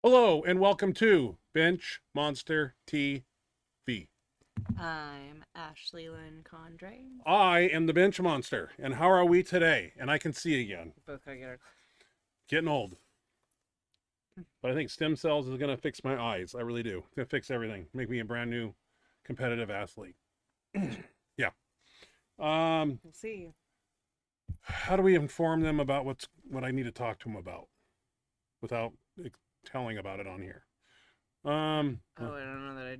Hello and welcome to Benchmonster TV. I'm Ashley Lynn Condre. I am the Bench Monster, and how are we today? And I can see again. Both gotta get our. Getting old. But I think stem cells is going to fix my eyes. I really do. It's going to fix everything. Make me a brand new competitive athlete. Yeah. We'll see. How do we inform them about what I need to talk to them about without telling about it on here? Oh, I don't know that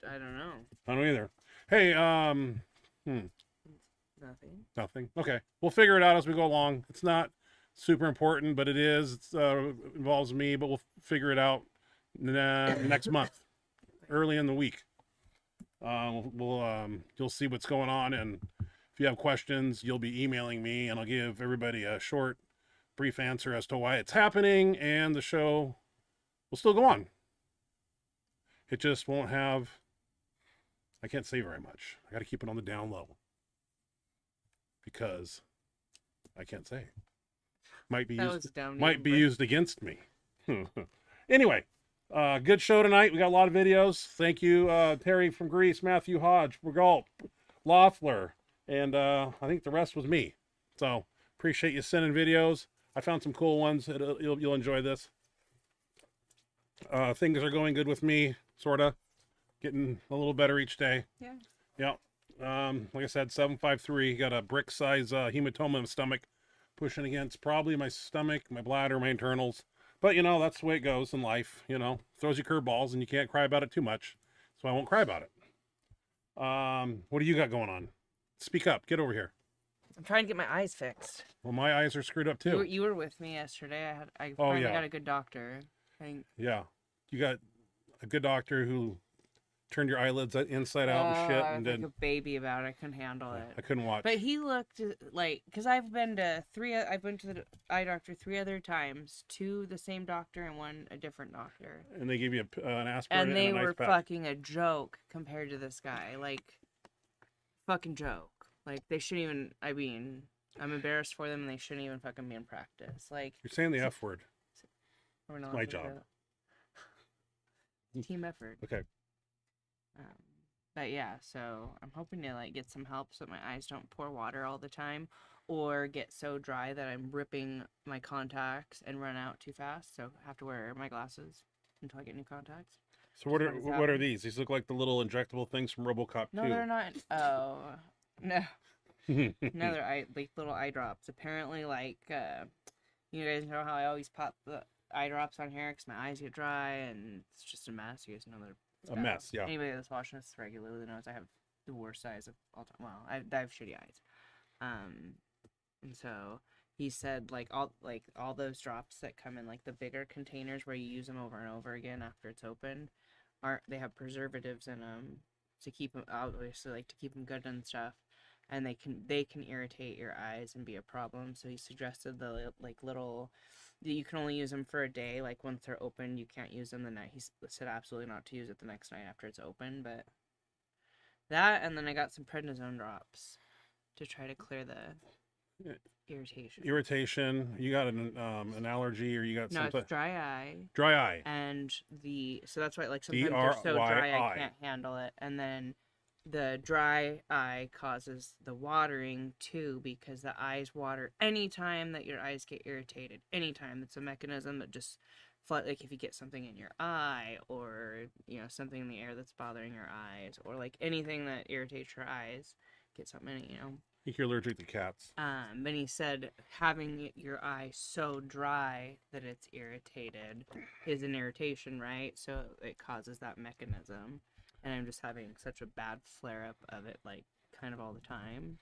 I don't know. I don't either. Hey, Nothing. Okay. We'll figure it out as we go along. It's not super important, but it is. It involves me, but we'll figure it out next month, early in the week. You'll see what's going on, and if you have questions, you'll be emailing me, and I'll give everybody a short, brief answer as to why it's happening, and the show will still go on. It just won't have. I can't say very much. I got to keep it on the down low because I can't say. Might be used against me. Anyway, good show tonight. We got a lot of videos. Thank you, Terry from Greece, Matthew Hodge, Regault, Loeffler, and I think the rest was me. So appreciate you sending videos. I found some cool ones. You'll enjoy this. Things are going good with me, sorta. Getting a little better each day. Yeah. Yeah. Like I said, 753. Got a brick size hematoma in the stomach, pushing against probably my stomach, my bladder, my internals. But that's the way it goes in life. Throws you curveballs, and you can't cry about it too much. So I won't cry about it. What do you got going on? Speak up. Get over here. I'm trying to get my eyes fixed. Well, my eyes are screwed up too. You were with me yesterday. I finally got a good doctor. Yeah, you got a good doctor who turned your eyelids inside out and shit. I was like a baby about it. I couldn't handle it. I couldn't watch. But he looked like, because I've been to the eye doctor 3 other times, 2 the same doctor and 1 a different doctor. And they give you an aspirin and they and a were nice pack. fucking a joke compared to this guy. Like, fucking joke. Like, they shouldn't even, I'm embarrassed for them, and they shouldn't even fucking be in practice. Like, you're saying the F word. We're not it's my job. Team effort. Okay. But yeah, so I'm hoping to get some help so that my eyes don't pour water all the time or get so dry that I'm ripping my contacts and run out too fast. So I have to wear my glasses until I get new contacts. So what are these? These look like the little injectable things from RoboCop 2. No, they're not. Oh, no. No, they're little eye drops. Apparently, you guys know how I always pop the eye drops on here because my eyes get dry and it's just a mess. You guys know they're a mess. Yeah. Anybody that's watching this regularly knows I have the worst eyes of all time. Well, I have shitty eyes. And so he said all those drops that come in the bigger containers where you use them over and over again after it's opened, they have preservatives in them to keep them, obviously, to keep them good and stuff. And they can irritate your eyes and be a problem. So he suggested the little, you can only use them for a day. Once they're open, you can't use them the night. He said absolutely not to use it the next night after it's open. But that, and then I got some prednisone drops to try to clear the irritation. Irritation. You got an allergy, or you got something? No, it's dry eye. Dry eye. And so that's why sometimes they're so dry I can't handle it. And then the dry eye causes the watering too, because the eyes water anytime that your eyes get irritated. Anytime. It's a mechanism that just, if you get something in your eye, or something in the air that's bothering your eyes, or anything that irritates your eyes, get something in it. I think you're allergic to cats. But he said having your eye so dry that it's irritated is an irritation, right? So it causes that mechanism. And I'm just having such a bad flare-up of it, kind of all the time.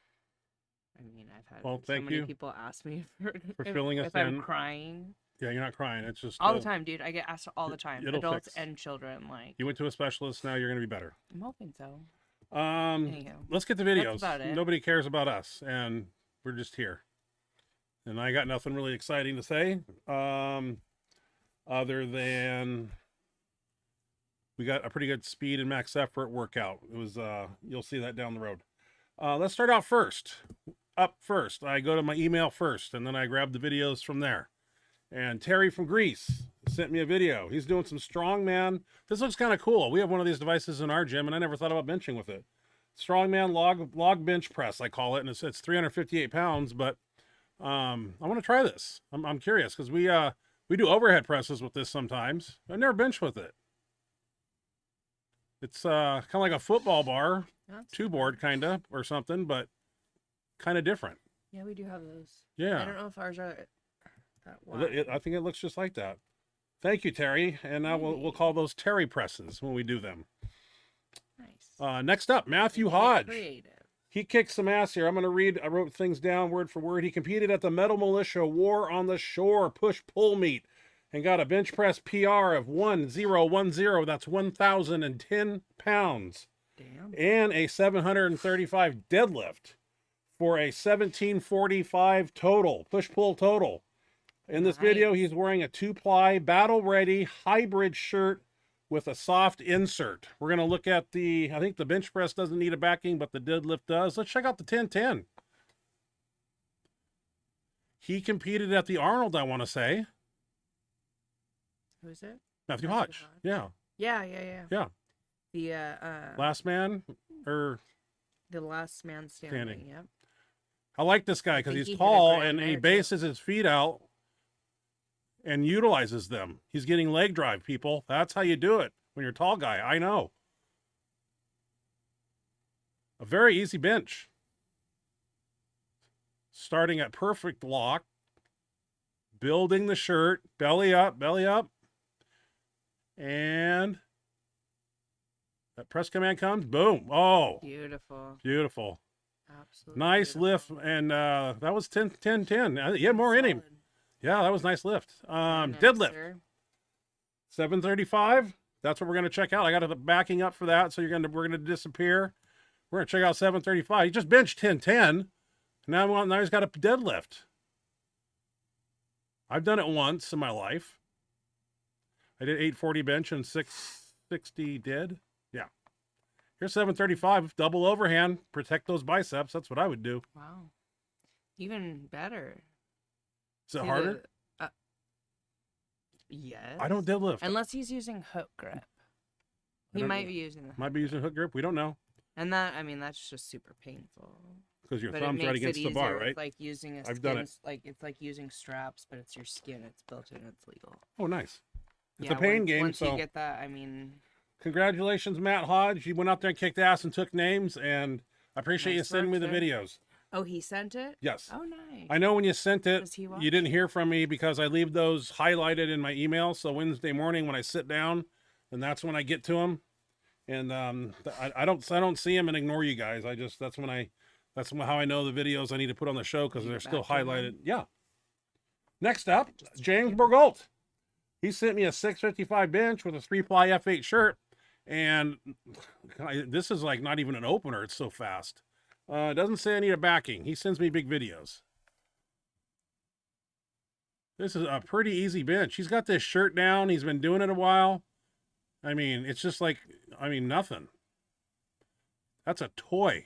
I've had so many people ask me for filling us if I'm crying. Yeah, you're not crying. It's just all the time, dude. I get asked all the time, adults and children. You went to a specialist. Now you're gonna be better. I'm hoping so. Anyhow, let's get the videos. That's about it. Nobody cares about us, and we're just here. And I got nothing really exciting to say, other than we got a pretty good speed and max effort workout. It was, you'll see that down the road. Let's start out first. Up first. I go to my email first, and then I grab the videos from there. And Terry from Greece sent me a video. He's doing some strongman. This looks kind of cool. We have one of these devices in our gym, and I never thought about benching with it. Strongman log bench press, I call it, and it's 358 pounds. But I want to try this. I'm curious because we do overhead presses with this sometimes. I've never benched with it. It's kind of like a football bar, two board kind of or something, but kind of different. Yeah, we do have those. Yeah. I don't know if ours are that wide. I think it looks just like that. Thank you, Terry. And now we'll call those Terry presses when we do them. Nice. Next up, Matthew Hodge. Creative. He kicked some ass here. I'm going to read. I wrote things down word for word. He competed at the Metal Militia War on the Shore push-pull meet and got a bench press PR of 1010. That's 1,010 pounds. Damn. And a 735 deadlift for a 1745 total, push-pull total. In this video, he's wearing a 2-ply, battle-ready hybrid shirt with a soft insert. We're going to look at I think the bench press doesn't need a backing, but the deadlift does. Let's check out the 1010. He competed at the Arnold, I want to say. Who is it? Matthew Hodge. Yeah. Yeah. The last man or the last man standing. Yep. I like this guy because he's tall and he bases his feet out and utilizes them. He's getting leg drive, people. That's how you do it when you're a tall guy. I know. A very easy bench. Starting at perfect lock. Building the shirt. Belly up, belly up. And that press command comes. Boom. Oh. Beautiful. Beautiful. Absolutely. Nice beautiful. lift. And that was 10. He had more in him. Yeah, that was nice lift. Deadlift. Sir. 735. That's what we're going to check out. I got the backing up for that. So we're going to disappear. We're going to check out 735. He just benched 1010. Now he's got a deadlift. I've done it once in my life. I did 840 bench and 660 dead. Yeah. Here's 735. Double overhand. Protect those biceps. That's what I would do. Wow. Even better. Is it harder? Yes. I don't deadlift. Unless he's using hook grip. He might be using the Might be using hook grip. We don't know. And that's just super painful. Because your thumb's right against the bar, right? It's like using a I've done it. It's like using straps, but it's your skin. It's built in. It's legal. Oh, nice. It's a pain game. Once so you get that, congratulations, Matt Hodge. You went out there and kicked ass and took names, and I appreciate you sending me the videos. Oh, he sent it? Yes. Oh, nice. I know when you sent it, Does he watch? you didn't hear from me because I leave those highlighted in my email. So Wednesday morning when I sit down, and that's when I get to them. And I don't see them and ignore you guys. That's how I know the videos I need to put on the show because they're still highlighted. Yeah. Next up, James Borgault. He sent me a 655 bench with a 3-ply F8 shirt. And this is like not even an opener. It's so fast. It doesn't say I need a backing. He sends me big videos. This is a pretty easy bench. He's got this shirt down. He's been doing it a while. It's just like, nothing. That's a toy.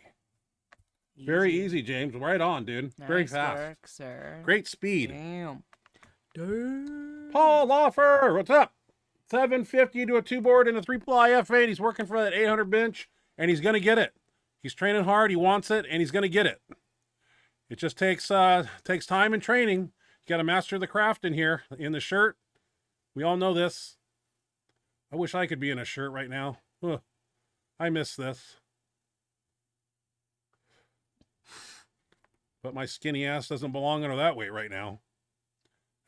Easy. Very easy, James. Right on, dude. Nice very fast. Work, sir. Great speed. Damn. Paul Lawfer, what's up? 750 to a 2-board and a 3-ply F8. He's working for that 800 bench, and he's going to get it. He's training hard. He wants it, and he's going to get it. It just takes time and training. You got to master the craft in here. In the shirt, we all know this. I wish I could be in a shirt right now. Ugh, I miss this. But my skinny ass doesn't belong under that weight right now.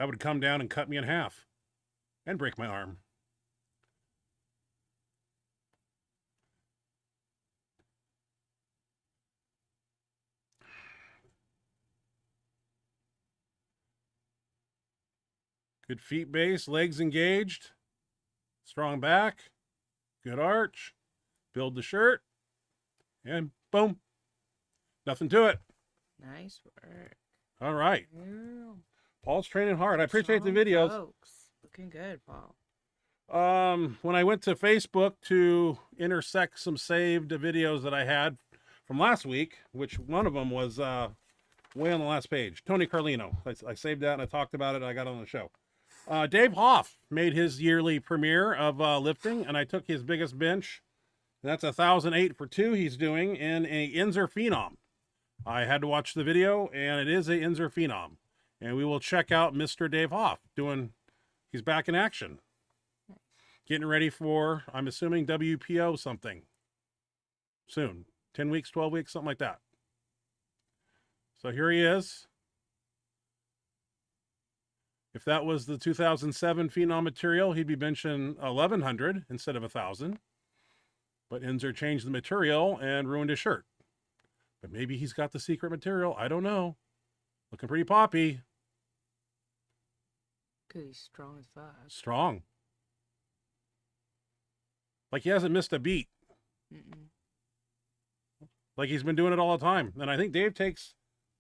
That would come down and cut me in half and break my arm. Good feet base, legs engaged, strong back, good arch, build the shirt, and boom. Nothing to it. Nice work. All right. Yeah. Paul's training hard. I appreciate the videos. Folks. Looking good, Paul. When I went to Facebook to intersect some saved videos that I had from last week, which one of them was way on the last page, Tony Carlino. I saved that and I talked about it and I got on the show. Dave Hoff made his yearly premiere of lifting, and I took his biggest bench. That's 1,008 for 2 he's doing in a Inzer Phenom. I had to watch the video, and it is a Inzer Phenom. And we will check out Mr. Dave Hoff he's back in action. Getting ready for, I'm assuming, WPO something soon. 10 weeks, 12 weeks, something like that. So here he is. If that was the 2007 Phenom material, he'd be benching 1,100 instead of 1,000. But Inzer changed the material and ruined his shirt. But maybe he's got the secret material. I don't know. Looking pretty poppy. Because he's strong as fuck. Strong. Like he hasn't missed a beat. Like he's been doing it all the time. And I think Dave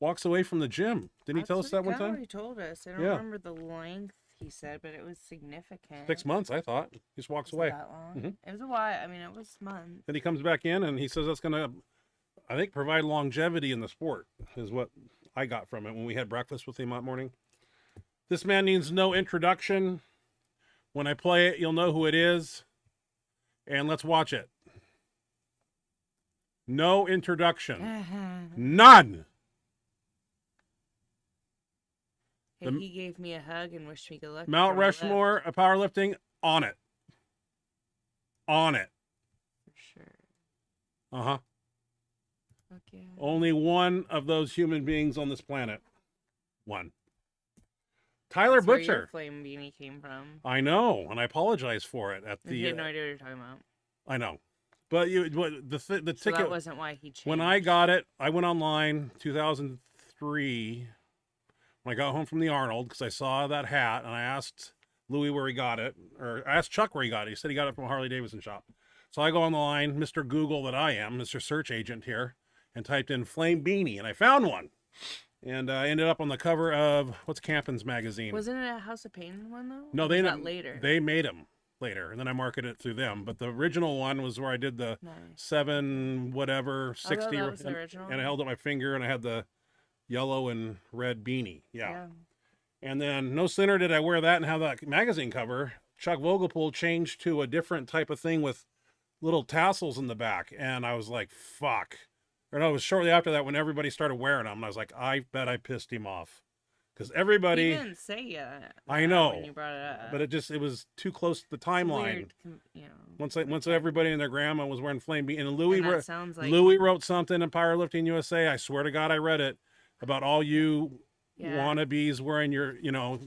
walks away from the gym. Didn't he tell us that one time? He told us. I don't remember the length he said, but it was significant. 6 months, I thought. He just walks away. That long? It was a while. I mean, it was months. Then he comes back in and he says that's going to, I think, provide longevity in the sport, is what I got from it when we had breakfast with him that morning. This man needs no introduction. When I play it, you'll know who it is. And let's watch it. No introduction. None. He gave me a hug and wished me good luck. Mount Rushmore of powerlifting, on it. On it. For sure. Uh-huh. Fuck yeah. Only one of those human beings on this planet. One. Tyler Butcher. Where your flame beanie came from. I know, and I apologize for it. You had no idea what you're talking about. I know. But the ticket... So that wasn't why he changed. When I got it, I went online 2003... When I got home from the Arnold, because I saw that hat, and I asked Louis where he got it, or I asked Chuck where he got it. He said he got it from a Harley Davidson shop. So I go on the line, Mr. Google that I am, Mr. Search Agent here, and typed in flame beanie, and I found one. And I ended up on the cover of, what's Campin's magazine? Wasn't it a House of Pain one, though? No, later. They made them later, and then I marketed it through them. But the original one was where I did the 7 whatever 60, that was the original. And I held up my finger, and I had the yellow and red beanie. Yeah. And then no sooner did I wear that and have that magazine cover, Chuck Vogelpool changed to a different type of thing with little tassels in the back. And I was like, fuck. Or no, it was shortly after that when everybody started wearing them. And I was like, I bet I pissed him off. Because everybody... He didn't say that. I know. When you brought it up. But it was too close to the timeline. Weird, Once everybody and their grandma was wearing flame beanie. And Louis wrote something in Powerlifting USA. I swear to God I read it. About all you wannabes wearing your,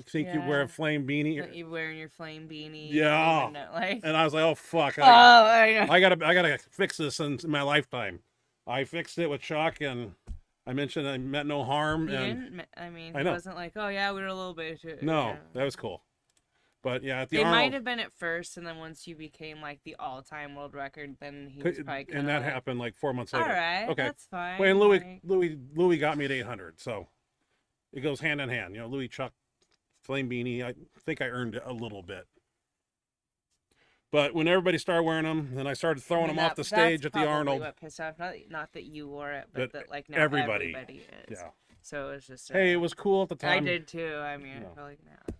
think you wear a flame beanie. You wearing your flame beanie. Yeah. And I was like, oh, fuck. I gotta fix this in my lifetime. I fixed it with Chuck, and I mentioned I meant no harm. It wasn't like, oh, yeah, we were a little bit too. No, that was cool. But yeah, they might have been at first, and then once you became like the all-time world record, then he was probably and that happened like 4 months later. All right, okay, that's fine. Wait, and Louis got me at 800, so it goes hand in hand. Louis, Chuck, flame beanie. I think I earned it a little bit. But when everybody started wearing them, then I started throwing them off the stage at the Arnold. What pissed off? Not that you wore it, but that like now everybody is. Yeah. So it was just. Hey, it was cool at the time. I did too. I mean, I feel like now.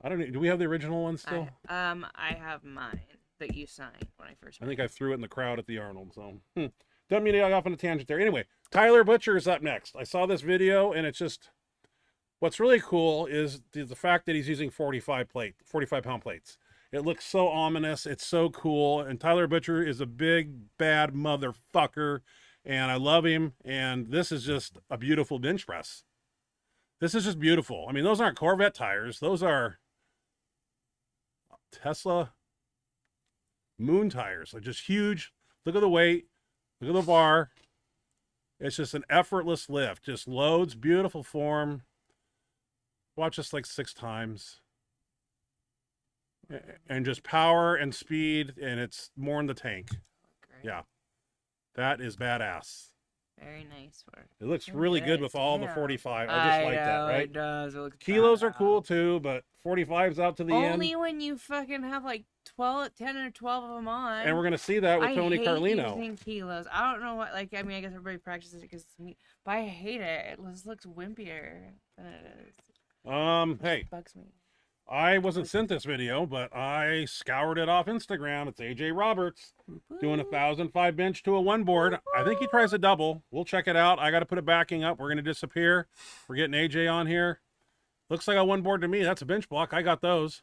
I don't know. Do we have the original one still? I have mine that you signed when I first. I think I threw it in the crowd at the Arnold. So don't mean to get off on a tangent there. Anyway, Tyler Butcher is up next. I saw this video, and it's just what's really cool is the fact that he's using 45-pound plates. It looks so ominous. It's so cool. And Tyler Butcher is a big bad motherfucker, and I love him. And this is just a beautiful bench press. This is just beautiful. I mean, those aren't Corvette tires. Those are Tesla moon tires. They're just huge. Look at the weight. Look at the bar. It's just an effortless lift. Just loads, beautiful form. Watch this like 6 times. And just power and speed, and it's more in the tank. Great. Yeah. That is badass. Very nice work. It looks really good with all the 45. I just like that, right? It does. It looks Kilos are cool too, but 45's out to the end. Only when you fucking have like 10 or 12 of them on. And we're going to see that with Tony Carlino. I hate using kilos. I don't know what, I guess everybody practices it because it's me, but I hate it. It just looks wimpier than it is. Hey. It bugs me. I wasn't sent this video, but I scoured it off Instagram. It's AJ Roberts doing a 1,005 bench to a one board. I think he tries a double. We'll check it out. I got to put it backing up. We're going to disappear. We're getting AJ on here. Looks like a one board to me. That's a bench block. I got those.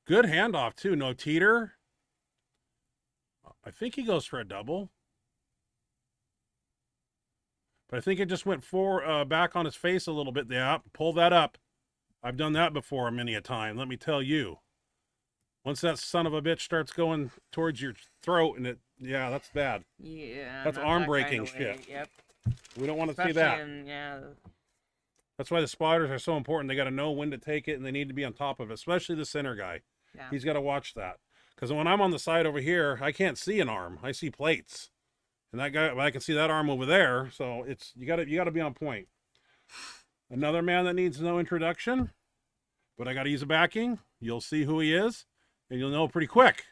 Good handoff, too. No teeter. I think he goes for a double. But I think it just went back on his face a little bit. Yeah, pull that up. I've done that before many a time, let me tell you. Once that son of a bitch starts going towards your throat, and yeah, that's bad. Yeah. That's arm breaking shit. Yep. We don't want to see that. Yeah. That's why the spotters are so important. They got to know when to take it, and they need to be on top of it, especially the center guy. Yeah. He's got to watch that. Because when I'm on the side over here, I can't see an arm. I see plates. And that guy, I can see that arm over there. So you got to be on point. Another man that needs no introduction, but I got to use a backing. You'll see who he is, and you'll know pretty quick.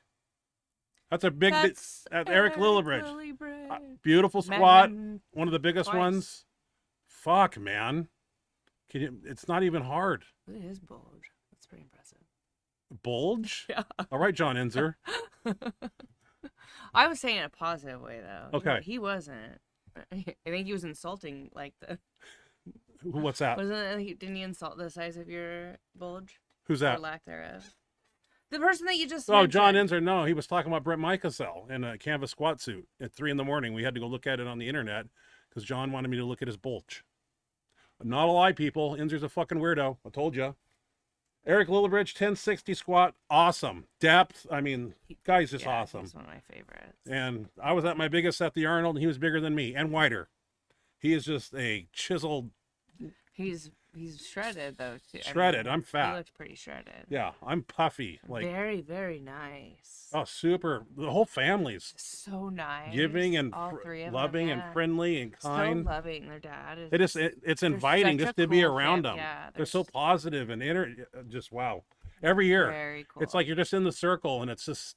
That's Eric Lillibridge. Beautiful squat, one of the biggest ones. Fuck, man. It's not even hard. Look at his bulge. That's pretty impressive. Bulge? Yeah. All right, John Inzer. I was saying in a positive way, though. Okay. He wasn't. I think he was insulting, like, the... What's that? Didn't he insult the size of your bulge? Who's that? Or lack thereof. The person that you just mentioned. John mentioned. Inzer. No, he was talking about Brent Micasell in a canvas squat suit at 3 a.m. We had to go look at it on the internet because John wanted me to look at his bulge. Not a lie, people. Inzer's a fucking weirdo. I told you. Eric Lillibridge, 1060 squat. Awesome. Depth. I mean, guy's just awesome. He's one of my favorites. And I was at my biggest at the Arnold, and he was bigger than me and wider. He is just a chiseled... He's shredded though too. Shredded. I'm fat. He looks pretty shredded. Yeah, I'm puffy. Like very, very nice. Oh, super. The whole family's so nice. Giving and all three of loving them, and friendly and kind. So loving. Their dad is. It's inviting just to be around them. Yeah, they're so positive and just wow. Every year, very cool. It's like you're just in the circle and it's just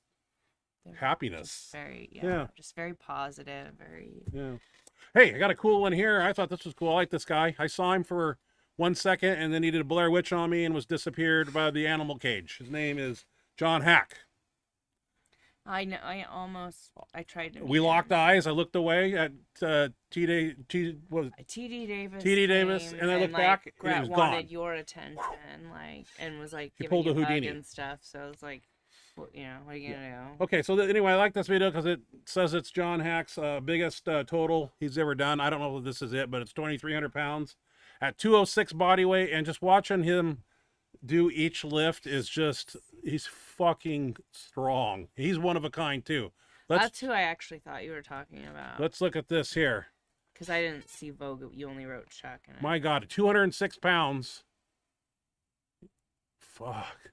happiness. Just very just very positive. Very Hey, I got a cool one here. I thought this was cool. I like this guy. I saw him for 1 second, and then he did a Blair Witch on me and was disappeared by the animal cage. His name is John Hack. I know. I tried to. We locked eyes. I looked away at TD Davis, and I looked back, and he was gone. Wanted your attention, and was like giving you a hug and stuff. So it's like, what are you gonna do? Okay, so anyway, I like this video because it says it's John Hack's biggest total he's ever done. I don't know if this is it, but it's 2,300 pounds at 206 body weight, and just watching him do each lift is just, he's fucking strong. He's one of a kind too. That's who I actually thought you were talking about. Let's look at this here. Because I didn't see Vogue. You only wrote Chuck. My God, 206 pounds. Fuck.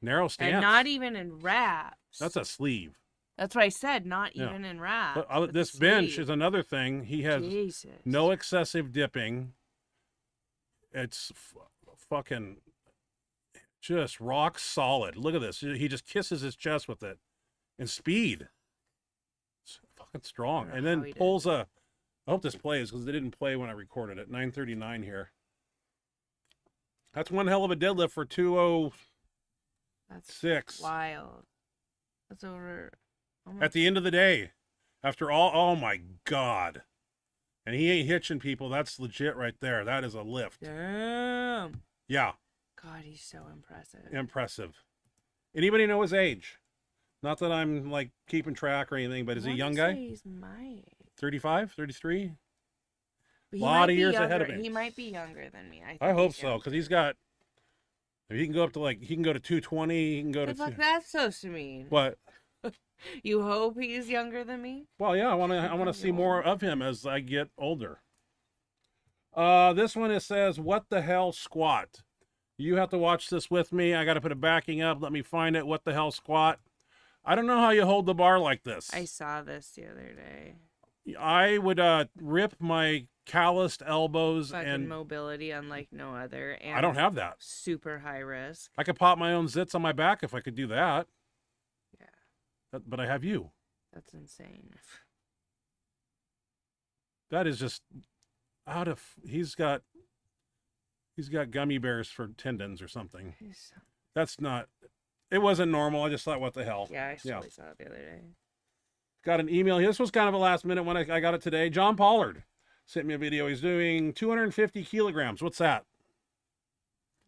Narrow stance. And not even in wraps. That's a sleeve. That's what I said, not even in wraps. But, this bench is another thing. He has no excessive dipping. It's fucking just rock solid. Look at this. He just kisses his chest with it. And speed. It's fucking strong. And then pulls I hope this plays because it didn't play when I recorded it. 9:39 here. That's one hell of a deadlift for 206. That's wild. That's over. At the end of the day, after all, oh my God. And he ain't hitching people. That's legit right there. That is a lift. Damn. Yeah. God, he's so impressive. Impressive. Anybody know his age? Not that I'm like keeping track or anything, but is he a young guy? He's my age. 35, 33? A lot of years ahead of him. He might be younger than me. I hope so, because he's got. If he can go up to he can go to 220. He can go to. Fuck, that's so mean. What? You hope he's younger than me? Well, yeah, I want to see more of him as I get older. This one it says, "What the hell squat?" You have to watch this with me. I got to put it backing up. Let me find it. What the hell squat? I don't know how you hold the bar like this. I saw this the other day. I would rip my calloused elbows and mobility unlike no other. And I don't have that. Super high risk. I could pop my own zits on my back if I could do that. Yeah. But I have you. That's insane. That is just out of. He's got He's got gummy bears for tendons or something. That's not. It wasn't normal. I just thought, what the hell? Yeah, I saw it the other day. Got an email. This was kind of a last minute one. I got it today. John Pollard sent me a video. He's doing 250 kilograms. What's that?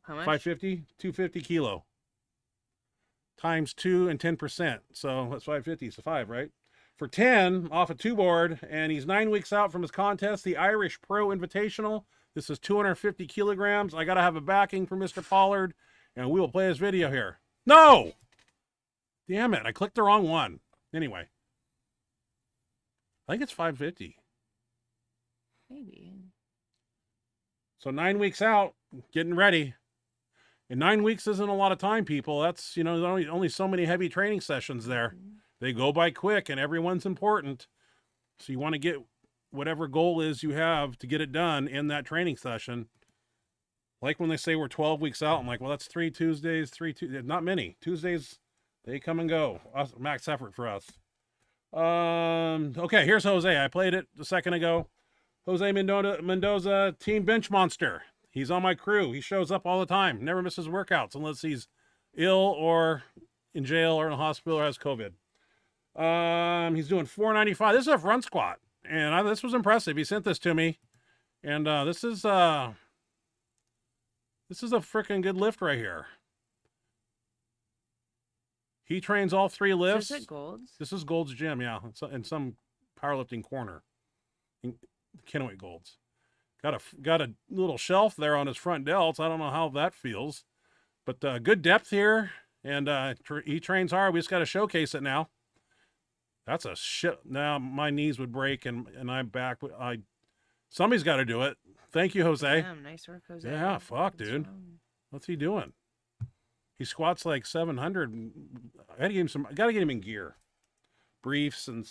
How much? 550? 250 kilo. Times 2 and 10%. So that's 550. So 5, right? For 10 off a 2-board. And he's 9 weeks out from his contest, the Irish Pro Invitational. This is 250 kilograms. I got to have a backing for Mr. Pollard. And we will play his video here. No! Damn it. I clicked the wrong one. Anyway. I think it's 550. Maybe. So 9 weeks out, getting ready. And 9 weeks isn't a lot of time, people. That's, you know, there's only so many heavy training sessions there. They go by quick, and everyone's important. So you want to get whatever goal is you have to get it done in that training session. Like when they say we're 12 weeks out, I'm like, well, that's 3 Tuesdays, not many. Tuesdays, they come and go. Max effort for us. Okay, here's Jose. I played it a second ago. Jose Mendoza, Team Benchmonster. He's on my crew. He shows up all the time. Never misses workouts unless he's ill or in jail or in a hospital or has COVID. He's doing 495. This is a front squat, and this was impressive. He sent this to me, and this is a freaking good lift right here. He trains all 3 lifts. Is it Gold's? This is Gold's gym, yeah. It's in some powerlifting corner. In Kennelly Gold's. Got a little shelf there on his front delts. I don't know how that feels. But good depth here. And he trains hard. We just got to showcase it now. That's a shit. Now my knees would break and I'm back. Somebody's got to do it. Thank you, Jose. Damn, nice work, Jose. Yeah, fuck, dude. What's he doing? He squats like 700. I gotta get him in gear. Briefs and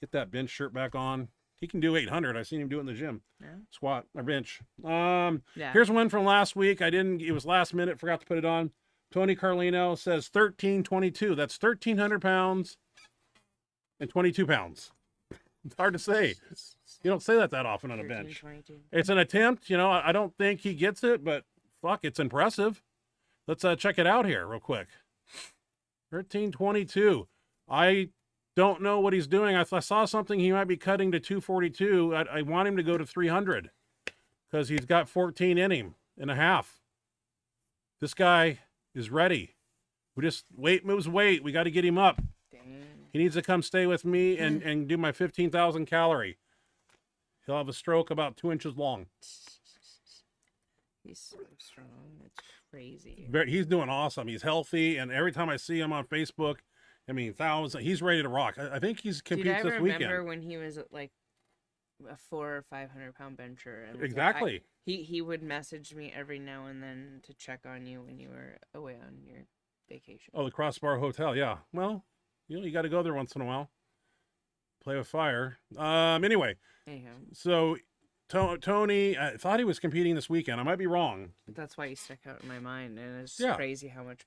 get that bench shirt back on. He can do 800. I've seen him do it in the gym. Yeah. Squat or bench. Here's one from last week. It was last minute. Forgot to put it on. Tony Carlino says 1322. That's 1,300 pounds and 22 pounds. It's hard to say. You don't say that often on a bench. 22. It's an attempt. You know, I don't think he gets it, but fuck, it's impressive. Let's check it out here real quick. 1322. I don't know what he's doing. I saw something he might be cutting to 242. I want him to go to 300 because he's got 14 in him and a half. This guy is ready. We just moves weight. We got to get him up. Dang. He needs to come stay with me and do my 15,000 calorie. He'll have a stroke about 2 inches long. He's so strong. It's crazy. He's doing awesome. He's healthy, and every time I see him on Facebook, I mean, he's ready to rock. I think he's competes this weekend. I remember when he was like a 400 or 500 pound bencher. And exactly. He would message me every now and then to check on you when you were away on your vacation. Oh, the Crossbar Hotel. Yeah. Well, you got to go there once in a while. Play with fire. Anyway. Anyhow. So Tony, I thought he was competing this weekend. I might be wrong. That's why he stuck out in my mind, and it's crazy how much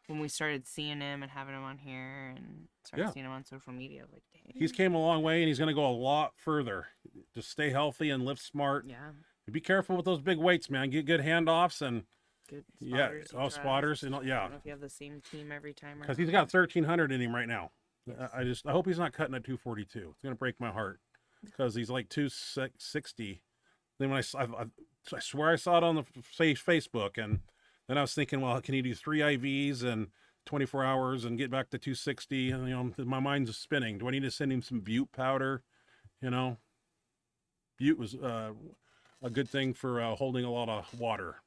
when we started seeing him and having him on here and started seeing him on social media, like, dang. He's came a long way, and he's going to go a lot further. Just stay healthy and lift smart. Yeah. And be careful with those big weights, man. Get good handoffs and good spotters. Yeah, spotters and I don't know if you have the same team every time. Because he's got 1,300 in him right now. Yes. I hope he's not cutting at 242. It's going to break my heart because he's like 260. Then when I swear I saw it on the Facebook, and then I was thinking, well, can he do 3 IVs and 24 hours and get back to 260? And, my mind's spinning. Do I need to send him some Butte powder? Butte was a good thing for holding a lot of water.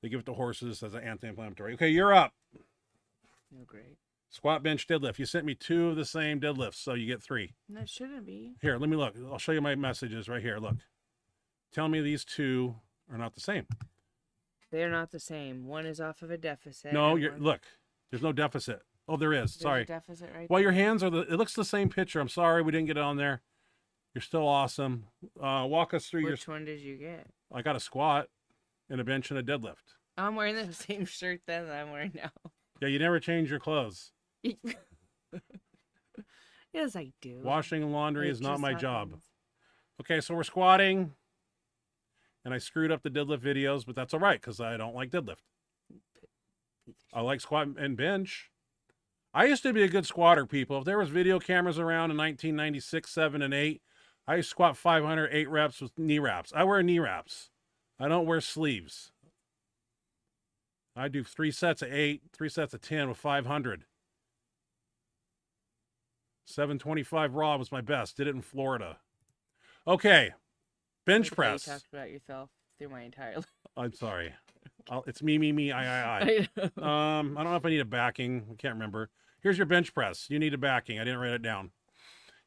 They give it to horses as an anti-inflammatory. Okay, you're up. Oh, great. Squat, bench, deadlift. You sent me 2 of the same deadlifts, so you get 3. That shouldn't be. Here, let me look. I'll show you my messages right here. Look. Tell me these 2 are not the same. They're not the same. One is off of a deficit. No, look. There's no deficit. Oh, there is. Sorry. There's a deficit right well, there. Your hands are it looks the same picture. I'm sorry we didn't get it on there. You're still awesome. Walk us through Which one did you get? I got a squat and a bench and a deadlift. I'm wearing the same shirt then that I'm wearing now. Yeah, you never change your clothes. Yes, I do. Washing and laundry is not my job. Okay, so we're squatting. and I screwed up the deadlift videos, but that's all right because I don't like deadlift. I like squat and bench. I used to be a good squatter, people. If there was video cameras around in 1996, 7, and 8, I used to squat 500, 8 reps with knee wraps. I wear knee wraps. I don't wear sleeves. I do 3 sets of 8, 3 sets of 10 with 500. 725 raw was my best. Did it in Florida. Okay. Bench press. You talked about yourself through my entire life. I'm sorry. It's me, I. I don't know if I need a backing. I can't remember. Here's your bench press. You need a backing. I didn't write it down.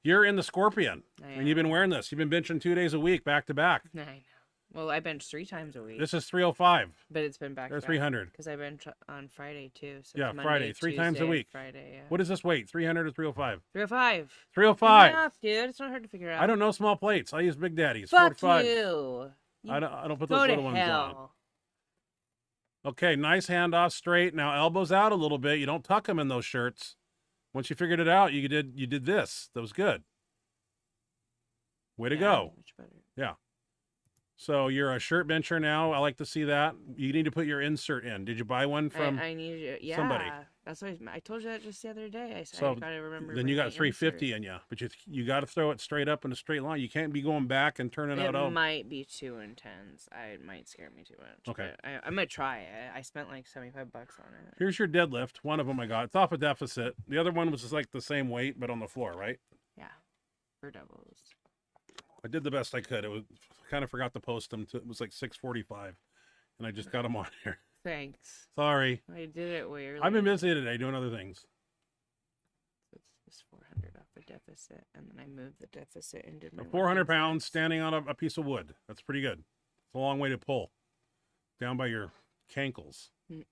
You're in the Scorpion, and you've been wearing this. You've been benching 2 days a week, back to back. I know. Well, I bench 3 times a week. This is 305. But it's been back. Or 300. Because I bench on Friday too. So yeah, Monday, Friday, 3 Tuesday, times a week. Friday. Yeah. What is this weight? 300 or 305? 305. 305. Enough, dude. It's not hard to figure out. I don't know small plates. I use Big Daddies. Fuck 45. you. I don't put Go those to little ones on. hell. Okay, nice handoff, straight. Now elbows out a little bit. You don't tuck them in those shirts. Once you figured it out, you did this. That was good. Way to go. Much better. Yeah. So you're a shirt bencher now. I like to see that. You need to put your insert in. Did you buy one from I need you. Yeah. somebody? That's what I told you that just the other day. So I gotta remember. then you got 350 in you, but you got to throw it straight up in a straight line. You can't be going back and turning it out. It might be too intense. It might scare me too much. Okay. I might try it. I spent like $75 on it. Here's your deadlift. One of them I got. It's off a deficit. The other one was just like the same weight, but on the floor, right? Yeah. For doubles. I did the best I could. I kind of forgot to post them. It was like 6:45, and I just got them on here. Thanks. Sorry. I did it way earlier. I've been busy today doing other things. It's just 400 off a deficit, and then I moved the deficit into my 400 pounds standing on a piece of wood. That's pretty good. It's a long way to pull. Down by your cankles. I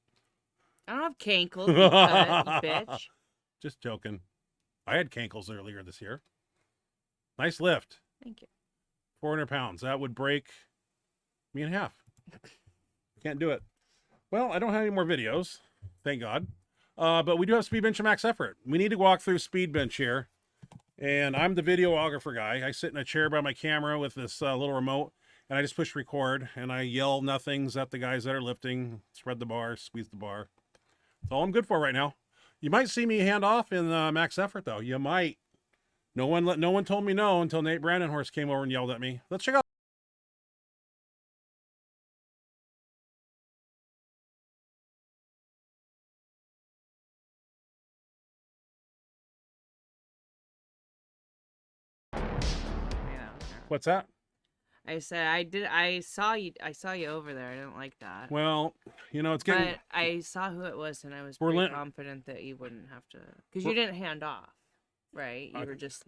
don't have cankles, you bitch. Just joking. I had cankles earlier this year. Nice lift. Thank you. 400 pounds. That would break me in half. Can't do it. Well, I don't have any more videos. Thank God. But we do have speed bench and max effort. We need to walk through speed bench here. And I'm the videographer guy. I sit in a chair by my camera with this little remote. And I just push record. And I yell nothings at the guys that are lifting. Spread the bar. Squeeze the bar. That's all I'm good for right now. You might see me hand off in max effort, though. You might. No one told me no until Nate Brandenhorst came over and yelled at me. Let's check out. What's that? I said I saw you over there. I didn't like that. Well, it's getting. But I saw who it was, and I was pretty confident that you wouldn't have to, because you didn't hand off, right? You were just.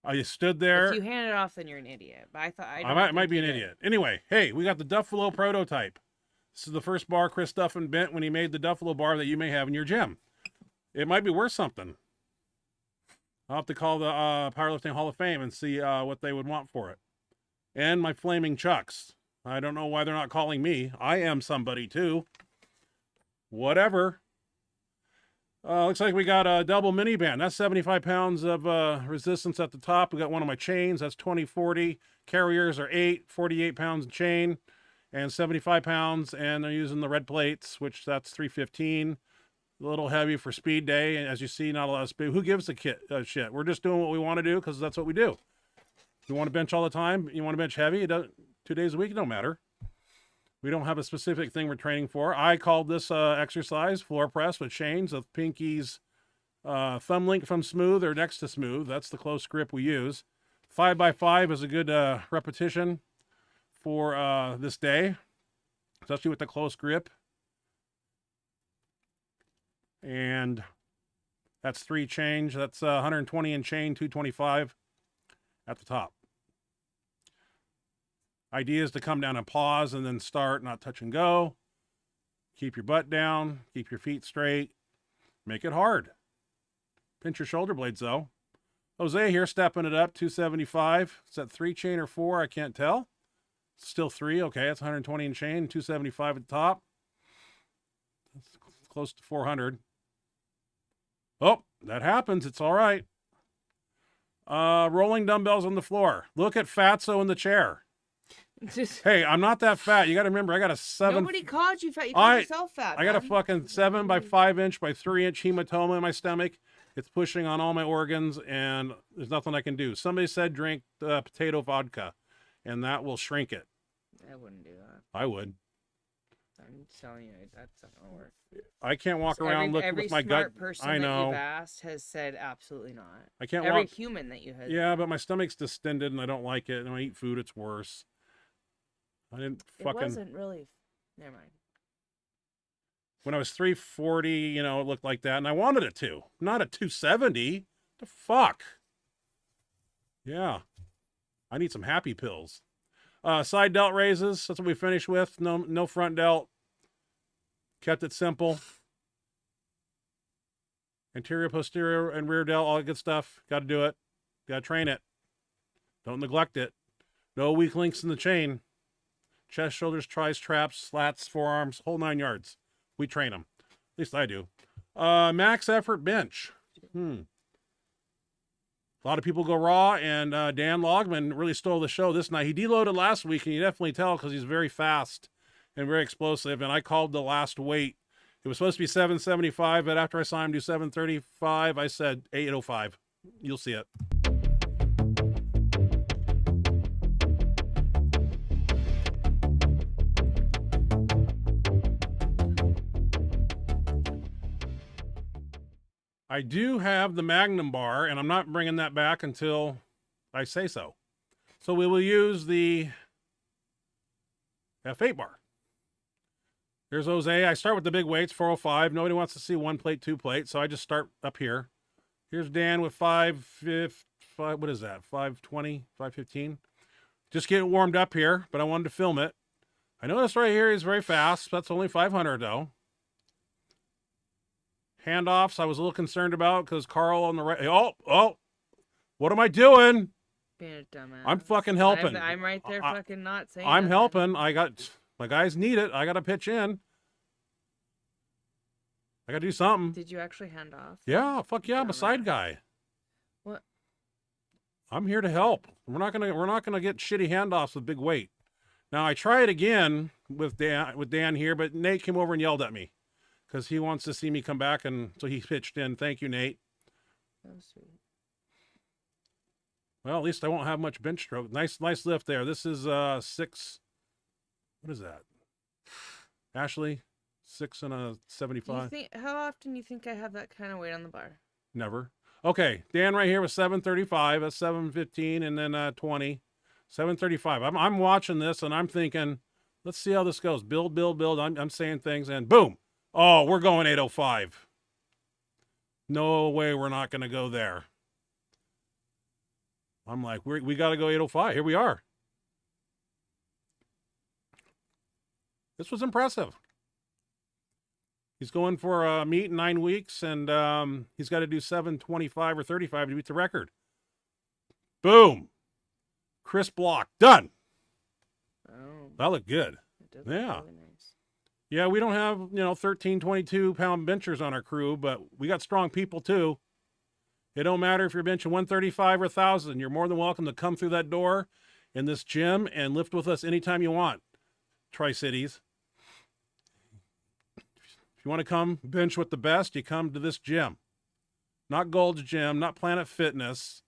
Oh, you stood there. If you handed off, then you're an idiot. But I might be an idiot. Anyway, hey, we got the Duffalo prototype. This is the first bar Chris Duffin bent when he made the Duffalo bar that you may have in your gym. It might be worth something. I'll have to call the Powerlifting Hall of Fame and see what they would want for it. And my flaming chucks. I don't know why they're not calling me. I am somebody too. Whatever. Looks like we got a double mini band. That's 75 pounds of resistance at the top. We got one of my chains. That's 20-40. Carriers are 48 pounds of chain and 75 pounds. And they're using the red plates, which that's 315. A little heavy for speed day. And as you see, not a lot of speed. Who gives a shit? We're just doing what we want to do because that's what we do. You want to bench all the time? You want to bench heavy? 2 days a week? It don't matter. We don't have a specific thing we're training for. I called this exercise floor press with chains of Pinky's thumb link from smooth or next to smooth. That's the close grip we use. 5x5 is a good repetition for this day, especially with the close grip. And that's 3 change. That's 120 in chain, 225 at the top. Idea is to come down and pause and then start, not touch and go. Keep your butt down. Keep your feet straight. Make it hard. Pinch your shoulder blades, though. Jose here stepping it up, 275. Is that 3 chain or 4? I can't tell. Still 3. Okay, that's 120 in chain, 275 at the top. That's close to 400. Oh, that happens. It's all right. Rolling dumbbells on the floor. Look at Fatso in the chair. Hey, I'm not that fat. You got to remember, I got a 7. Nobody called you fat. You called yourself fat. I got a fucking 7 by 5 inch by 3 inch hematoma in my stomach. It's pushing on all my organs, and there's nothing I can do. Somebody said drink potato vodka, and that will shrink it. I wouldn't do that. I would. I'm telling you, that's not gonna work. I can't walk around looking with my gut. Every smart person that you've asked has said absolutely not. I can't every walk. human that you had. Yeah, but my stomach's distended, and I don't like it. And when I eat food, it's worse. I didn't fucking. It wasn't really. Never mind. When I was 340, you know, it looked like that, and I wanted it to. Not at 270. The fuck. Yeah. I need some happy pills. Side delt raises. That's what we finished with. No front delt. Kept it simple. Anterior, posterior, and rear delt. All that good stuff. Got to do it. Got to train it. Don't neglect it. No weak links in the chain. Chest, shoulders, tries, traps, slats, forearms, whole 9 yards. We train them. At least I do. Max effort bench. A lot of people go raw, and Dan Logman really stole the show this night. He deloaded last week, and you definitely tell because he's very fast and very explosive, and I called the last weight. It was supposed to be 775, but after I saw him do 735, I said 805. You'll see it. I do have the Magnum bar, and I'm not bringing that back until I say so. So we will use the F8 bar. Here's Jose. I start with the big weights, 405. Nobody wants to see 1 plate, 2 plate, so I just start up here. Here's Dan with 5, what is that, 520, 515. Just getting warmed up here, but I wanted to film it. I noticed right here he's very fast. That's only 500, though. Handoffs, I was a little concerned about because Carl on the right. Oh, what am I doing? Being a dumbass. I'm fucking helping. I'm right there fucking not saying I'm nothing. helping. My guys need it. I got to pitch in. I got to do something. Did you actually hand off? Yeah, fuck yeah, I'm a side guy. What? I'm here to help. We're not gonna get shitty handoffs with big weight. Now I tried again with Dan here, but Nate came over and yelled at me. Because he wants to see me come back, and so he pitched in. Thank you, Nate. That was sweet. Well, at least I won't have much bench stroke. Nice lift there. This is 6. What is that? Ashley, 6 and a 75. How often do you think I have that kind of weight on the bar? Never. Okay, Dan right here was 735. That's 715, and then 20. 735. I'm watching this, and I'm thinking, let's see how this goes. Build. I'm saying things, and boom. Oh, we're going 805. No way we're not going to go there. I'm like, we got to go 805. Here we are. This was impressive. He's going for a meet in 9 weeks, and he's got to do 725 or 35 to beat the record. Boom. Chris Block. Done. Oh. That looked good. It does Yeah. look really nice. Yeah, we don't have, 13, 22-pound benchers on our crew, but we got strong people, too. It don't matter if you're benching 135 or 1,000. You're more than welcome to come through that door in this gym and lift with us anytime you want, Tri-Cities. If you want to come bench with the best, you come to this gym. Not Gold's Gym, not Planet Fitness.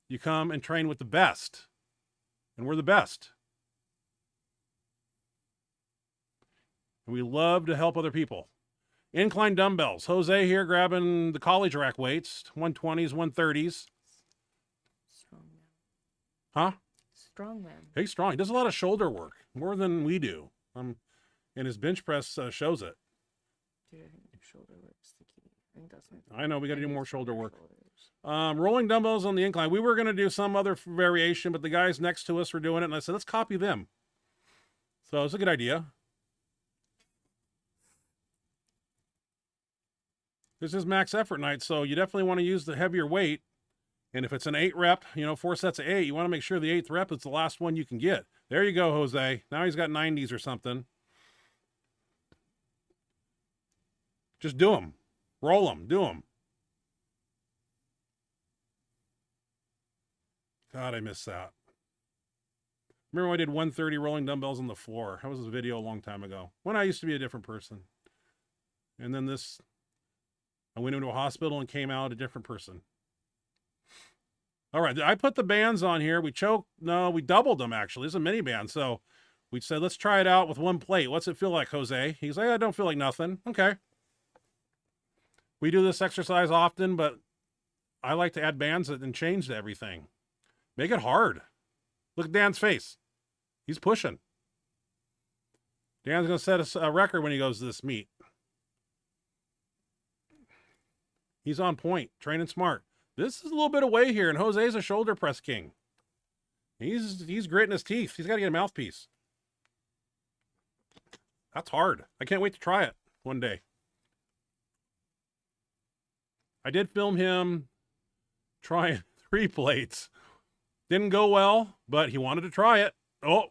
You come and train with the best. And we're the best. And we love to help other people. Incline dumbbells. Jose here grabbing the college rack weights, 120s, 130s. Strong man. Huh? Strong man. He's strong. He does a lot of shoulder work, more than we do. And his bench press shows it. Dude, I think shoulder work's the key. I think that's I know, we got to do more shoulder work. Shoulders. Rolling dumbbells on the incline. We were going to do some other variation, but the guys next to us were doing it, and I said, let's copy them. So it's a good idea. This is max effort night, so you definitely want to use the heavier weight. And if it's an 8 rep, 4 sets of 8, you want to make sure the 8th rep is the last one you can get. There you go, Jose. Now he's got 90s or something. Just do them. Roll them. Do them. God, I miss that. Remember when I did 130 rolling dumbbells on the floor? That was a video a long time ago. When I used to be a different person. And then I went into a hospital and came out a different person. All right, I put the bands on here. We doubled them, actually. It's a mini band. So we said, let's try it out with one plate. What's it feel like, Jose? He's like, I don't feel like nothing. Okay. We do this exercise often, but I like to add bands and change to everything. Make it hard. Look at Dan's face. He's pushing. Dan's going to set a record when he goes to this meet. He's on point, training smart. This is a little bit away here, and Jose's a shoulder press king. He's gritting his teeth. He's got to get a mouthpiece. That's hard. I can't wait to try it one day. I did film him trying 3 plates. Didn't go well, but he wanted to try it. Oh.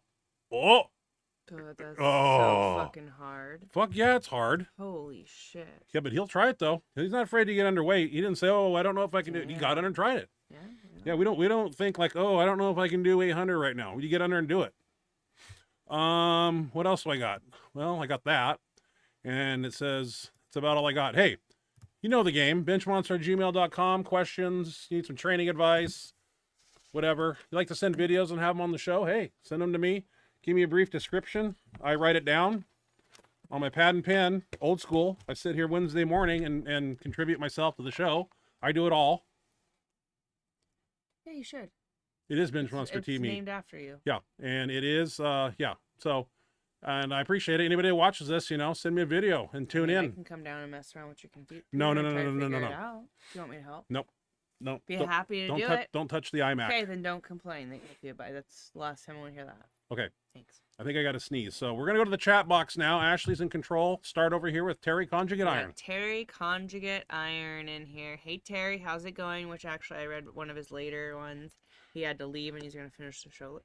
God, that's so fucking hard. Fuck yeah, it's hard. Holy shit. Yeah, but he'll try it though. He's not afraid to get underweight. He didn't say, "Oh, I don't know if I can do it." He got under and tried it. Yeah, we don't think like, "Oh, I don't know if I can do 800 right now." You get under and do it. What else do I got? Well, I got that, and it says it's about all I got. Hey, you know the game. Benchmonster@gmail.com. Questions? Need some training advice? Whatever. You like to send videos and have them on the show? Hey, send them to me. Give me a brief description. I write it down on my pad and pen, old school. I sit here Wednesday morning and contribute myself to the show. I do it all. Yeah, you should. It is Benchmonster TV. It's named after you. Yeah, and it is, yeah. So, and I appreciate it. Anybody who watches this, send me a video and tune in. I can come down and mess around with your computer. No. Do you want me to help? Nope. No. Be happy to do it. Don't touch the iMac. Okay, then don't complain. That's the last time I want to hear that. Okay. Thanks. I think I got to sneeze. So we're going to go to the chat box now. Ashley's in control. Start over here with Terry Conjugate Iron. Terry Conjugate Iron in here. Hey, Terry, how's it going? Which actually I read one of his later ones. He had to leave and he's going to finish the show.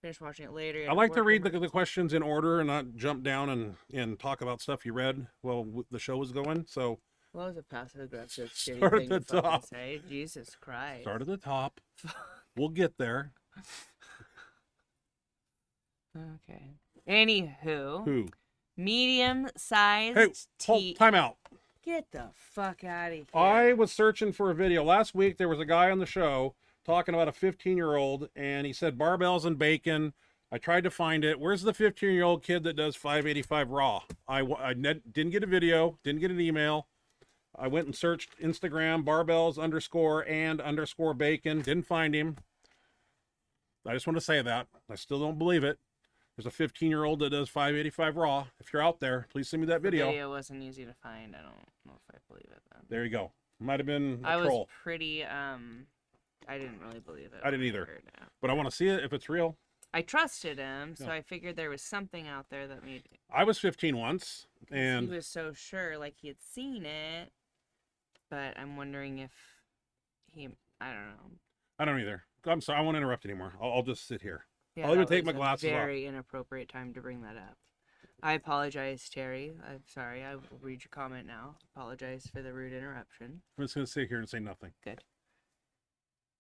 Finish watching it later. I like to read the questions in order and not jump down and talk about stuff you read while the show was going. So what was a passive aggressive start at the top. Say? Jesus Christ. Start at the top. We'll get there. Okay. Anywho. Who? Medium-sized hold, time out. Get the fuck out of here. I was searching for a video. Last week, there was a guy on the show talking about a 15-year-old, and he said barbells and bacon. I tried to find it. Where's the 15-year-old kid that does 585 raw? I didn't get a video, didn't get an email. I went and searched Instagram, barbells _ bacon. Didn't find him. I just want to say that. I still don't believe it. There's a 15-year-old that does 585 raw. If you're out there, please send me that video. The video wasn't easy to find. I don't know if I believe it then. There you go. Might have been a troll. I was pretty, I didn't really believe it. I didn't either. But I want to see it if it's real. I trusted him, so I figured there was something out there that made it. I was 15 once, and he was so sure, like he had seen it, but I'm wondering if I don't know. I don't either. I'm sorry, I won't interrupt anymore. I'll just sit here. Yeah, I'll even take my glasses off. Very inappropriate time to bring that up. I apologize, Terry. I'm sorry. I will read your comment now. Apologize for the rude interruption. I'm just going to sit here and say nothing. Good.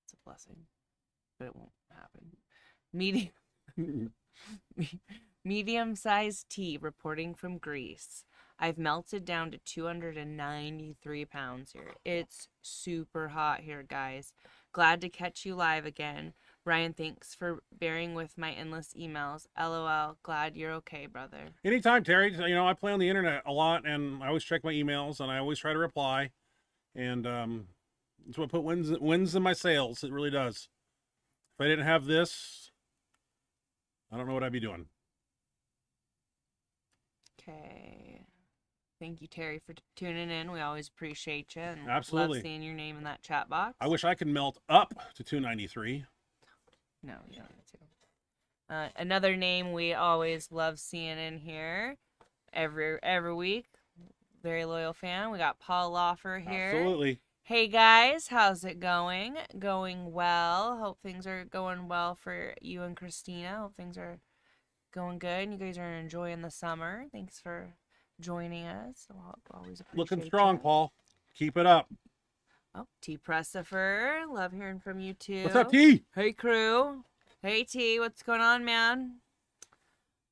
It's a blessing, but it won't happen. Medium-sized tea reporting from Greece. I've melted down to 293 pounds here. It's super hot here, guys. Glad to catch you live again. Ryan, thanks for bearing with my endless emails. LOL. Glad you're okay, brother. Anytime, Terry. I play on the internet a lot, and I always check my emails, and I always try to reply. And it's what put wins in my sails. It really does. If I didn't have this, I don't know what I'd be doing. Okay. Thank you, Terry, for tuning in. We always appreciate you. And absolutely. Love seeing your name in that chat box. I wish I could melt up to 293. No, you don't need to. Another name we always love seeing in here every week. Very loyal fan. We got Paul Lawfer here. Absolutely. Hey guys, how's it going? Going well. Hope things are going well for you and Christina. Hope things are going good. You guys are enjoying the summer. Thanks for joining us. I'll always appreciate looking strong, you. Paul. Keep it up. Oh, T. Pressifer. Love hearing from you too. What's up, T? Hey, crew. Hey T, what's going on, man?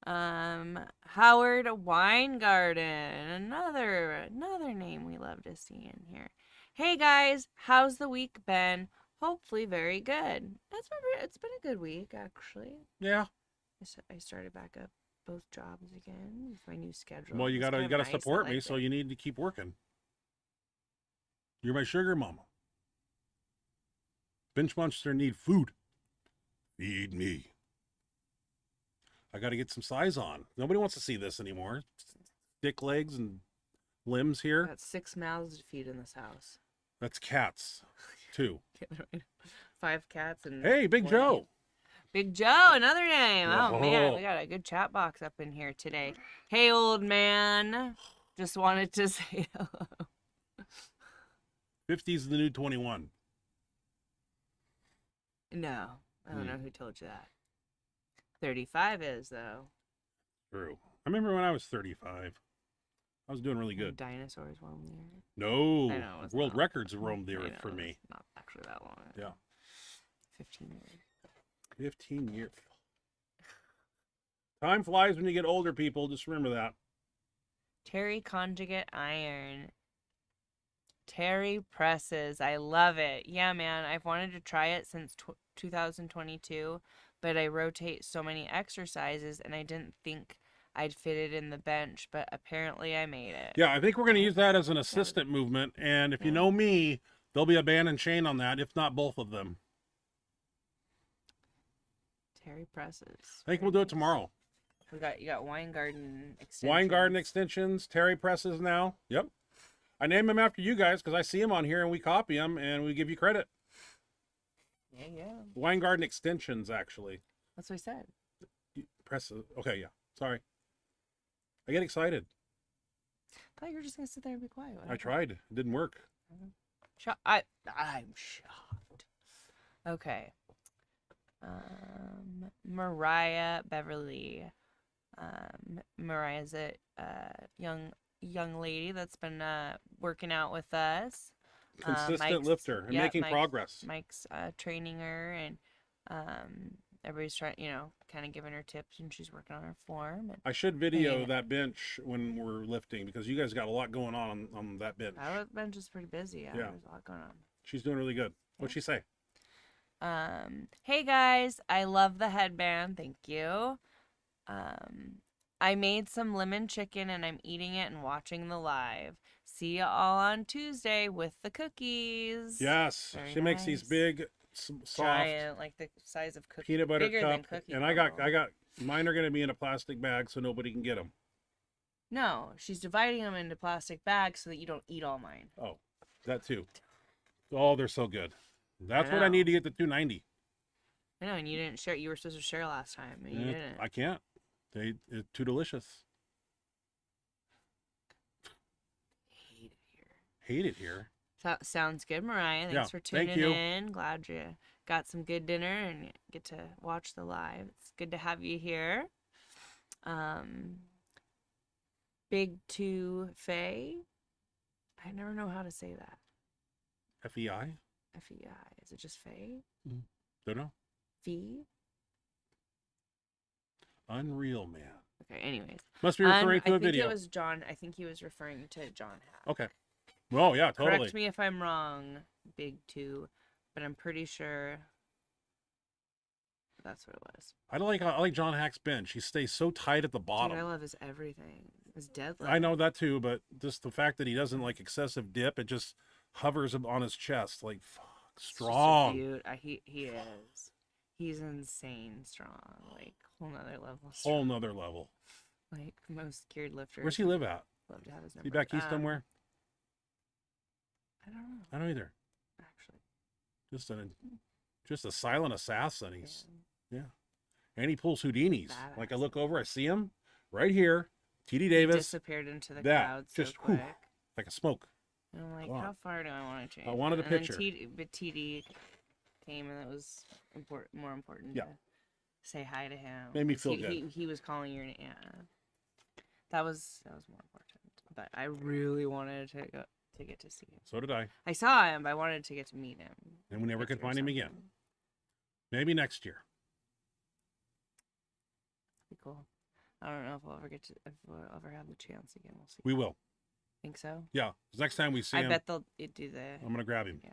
Howard Weingarten, another name we love to see in here. Hey guys, how's the week been? Hopefully very good. It's been a good week actually. Yeah. I started back up both jobs again with my new schedule. Well, you gotta support me, so you need to keep working. You're my sugar mama. Benchmonster need food. Feed me. I got to get some size on. Nobody wants to see this anymore. Thick legs and limbs here. Got 6 mouths to feed in this house. That's cats, too. 5 cats and... Hey, Big Joe. Big Joe, another name. Oh. Oh, man, we got a good chat box up in here today. Hey, old man. Just wanted to say hello. 50's the new 21. No, I don't know who told you that. 35 is, though. True. I remember when I was 35. I was doing really good. Dinosaurs roamed the earth. No. I know, World records roamed the earth for me. Not actually that long. Yeah. 15 years. 15 years. Time flies when you get older, people. Just remember that. Terry Conjugate Iron. Terry Presses. I love it. Yeah, man. I've wanted to try it since 2022. But I rotate so many exercises, and I didn't think I'd fit it in the bench, but apparently I made it. Yeah, I think we're going to use that as an assistant movement, and if you know me, there'll be a band and chain on that, if not both of them. Terry Presses. I think we'll do it tomorrow. You got Weingarten extensions. Weingarten extensions, Terry Presses now. Yep. I name them after you guys because I see them on here, and we copy them, and we give you credit. Yeah. Weingarten extensions, actually. That's what I said. Presses. Okay, yeah. Sorry. I get excited. I thought you were just going to sit there and be quiet. I tried. It didn't work. I'm shocked. Okay. Mariah Beverly. Mariah's a young lady that's been working out with us. Consistent lifter and making progress. Mike's training her, and everybody's trying, kind of giving her tips, and she's working on her form. And I should video that bench when we're lifting because you guys got a lot going on that bench. That bench is pretty busy. Yeah, there's a lot going on. She's doing really good. What'd she say? Hey guys, I love the headband. Thank you. I made some lemon chicken and I'm eating it and watching the live. See you all on Tuesday with the cookies. Yes, she makes these big, soft, giant, like the size of cookie, peanut butter bigger cup. than cookie. And I got mine are going to be in a plastic bag so nobody can get them. No, she's dividing them into plastic bags so that you don't eat all mine. Oh, that too. Oh, they're so good. That's what I need to get to 290. I know, and you didn't share. You were supposed to share last time, and you didn't. I can't. It's too delicious. Hate it here. Sounds good, Mariah. Thanks for tuning in. Glad you got some good dinner and get to watch the live. It's good to have you here. Big Two Faye. I never know how to say that. F-E-I? F-E-I. Is it just Faye? Don't know. Fee? Unreal, man. Okay, anyways. Must be referring to a video. I think it was John. I think he was referring to John Hack. Okay. Oh, yeah, totally. Correct me if I'm wrong, Big Two, but I'm pretty sure that's what it was. I like John Hack's bench. He stays so tight at the bottom. Dude, I love his everything. His deadlift. I know that too, but just the fact that he doesn't like excessive dip, it just hovers on his chest like strong. Dude, he is. He's insane strong. Like whole nother level. Strong. Whole nother level. Like most geared lifters. Where's he live at? Love to have his number. He back east somewhere? I don't know. I don't either. Actually. Just a silent assassin. He's and he pulls Houdinis. Badass. Like I look over, I see him right here. TD Davis. He disappeared into the crowd so just quick. Like a smoke. And I'm like, how far do I want to change? I wanted a picture. But TD came, and it was more important to say hi to him. Made me feel good. He was calling your name. Yeah, that was more important. But I really wanted to get to see him. So did I. I saw him, but I wanted to get to meet him. And we never could find him again. Maybe next year. cool. I don't know if we'll ever have the chance again. We'll see. We will. Think so? Yeah. 'Cause next time we see him, I bet they'll do the. I'm going to grab him. Yeah.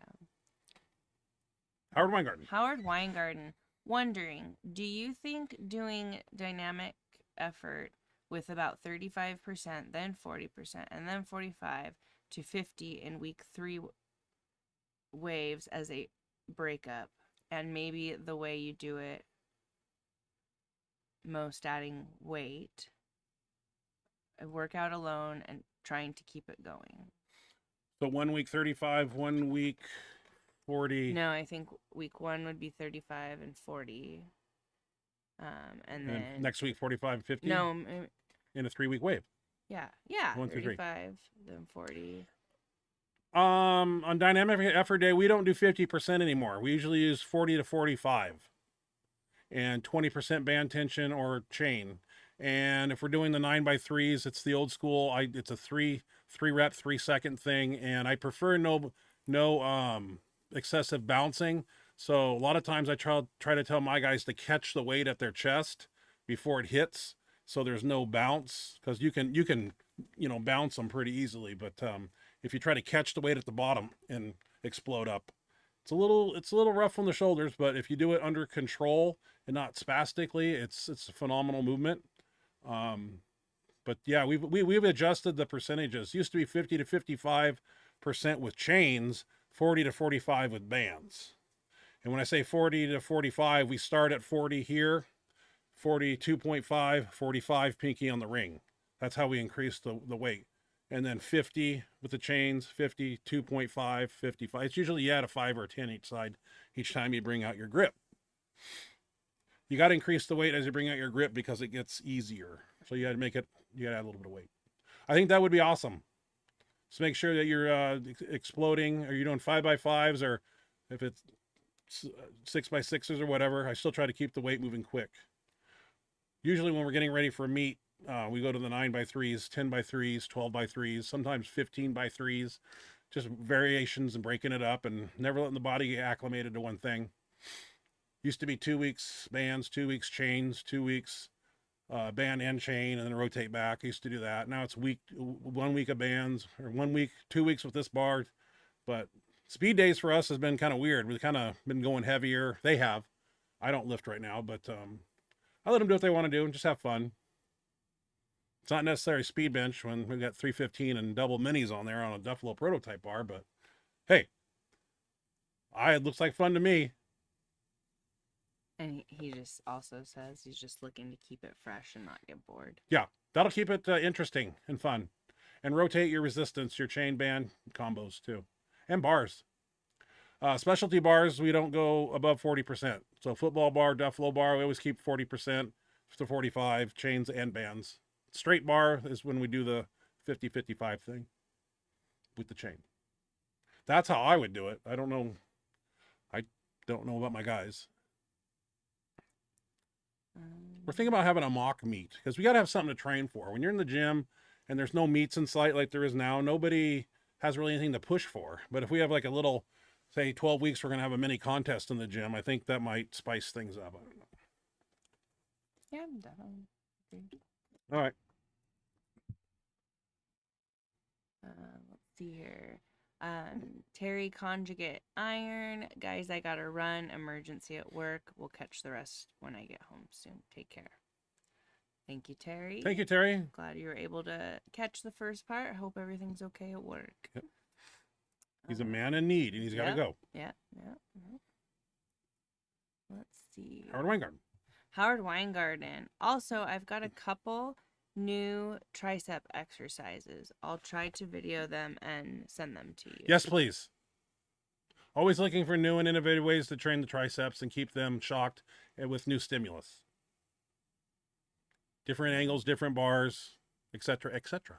Howard Weingarten. Howard Weingarten. Wondering, do you think doing dynamic effort with about 35%, then 40%, and then 45 to 50 in week 3 waves as a breakup, and maybe the way you do it, most adding weight, a workout alone, and trying to keep it going? So 1 week 35, 1 week 40. No, I think week 1 would be 35 and 40. And then next week 45 and 50? No. In a 3-week wave. Yeah. 1, 2, 3. 35, then 40. On dynamic effort day, we don't do 50% anymore. We usually use 40 to 45 and 20% band tension or chain. And if we're doing the 9x3s, it's the old school. It's a 3 rep, 3 second thing. And I prefer no excessive bouncing. So a lot of times I try to tell my guys to catch the weight at their chest before it hits, so there's no bounce, because you can bounce them pretty easily, but if you try to catch the weight at the bottom and explode up, it's a little rough on the shoulders. But if you do it under control and not spastically, it's a phenomenal movement. But yeah, we've adjusted the percentages. It used to be 50 to 55% with chains, 40 to 45 with bands. And when I say 40 to 45, we start at 40 here, 42.5, 45 pinky on the ring. That's how we increase the weight. And then 50 with the chains, 52.5, 55. It's usually you add a 5 or a 10 each side each time you bring out your grip. You got to increase the weight as you bring out your grip because it gets easier. So you got to add a little bit of weight. I think that would be awesome. So make sure that you're exploding, or you're doing 5x5s, or if it's 6x6s or whatever. I still try to keep the weight moving quick. Usually when we're getting ready for a meet, we go to the 9x3s, 10x3s, 12x3s, sometimes 15x3s, just variations and breaking it up and never letting the body get acclimated to one thing. Used to be 2 weeks bands, 2 weeks chains, 2 weeks band and chain, and then rotate back. I used to do that. Now it's 1 week of bands, or 1 week, 2 weeks with this bar. But speed days for us has been kind of weird. We've kind of been going heavier. They have. I don't lift right now, but I let them do what they want to do and just have fun. It's not necessarily speed bench when we've got 315 and double minis on there on a Duffalo prototype bar, but hey, it looks like fun to me. And he just also says he's just looking to keep it fresh and not get bored. Yeah, that'll keep it interesting and fun. And rotate your resistance, your chain band combos too. And bars. Specialty bars, we don't go above 40%. So football bar, Duffalo bar, we always keep 40% to 45, chains and bands. Straight bar is when we do the 50-55 thing with the chain. That's how I would do it. I don't know about my guys. We're thinking about having a mock meet, because we got to have something to train for. When you're in the gym and there's no meets in sight like there is now, nobody has really anything to push for. But if we have like a little, say 12 weeks, we're going to have a mini contest in the gym, I think that might spice things up. I don't know. Yeah, definitely. All right. Let's see here. Terry Conjugate Iron. Guys, I gotta run. Emergency at work. We'll catch the rest when I get home soon. Take care. Thank you, Terry. Thank you, Terry. Glad you were able to catch the first part. I hope everything's okay at work. Yep. He's a man in need, and he's got to go. Yeah. Let's see. Howard Weingarten. Howard Weingarten. Also, I've got a couple new tricep exercises. I'll try to video them and send them to you. Yes, please. Always looking for new and innovative ways to train the triceps and keep them shocked with new stimulus. Different angles, different bars, etc., etc.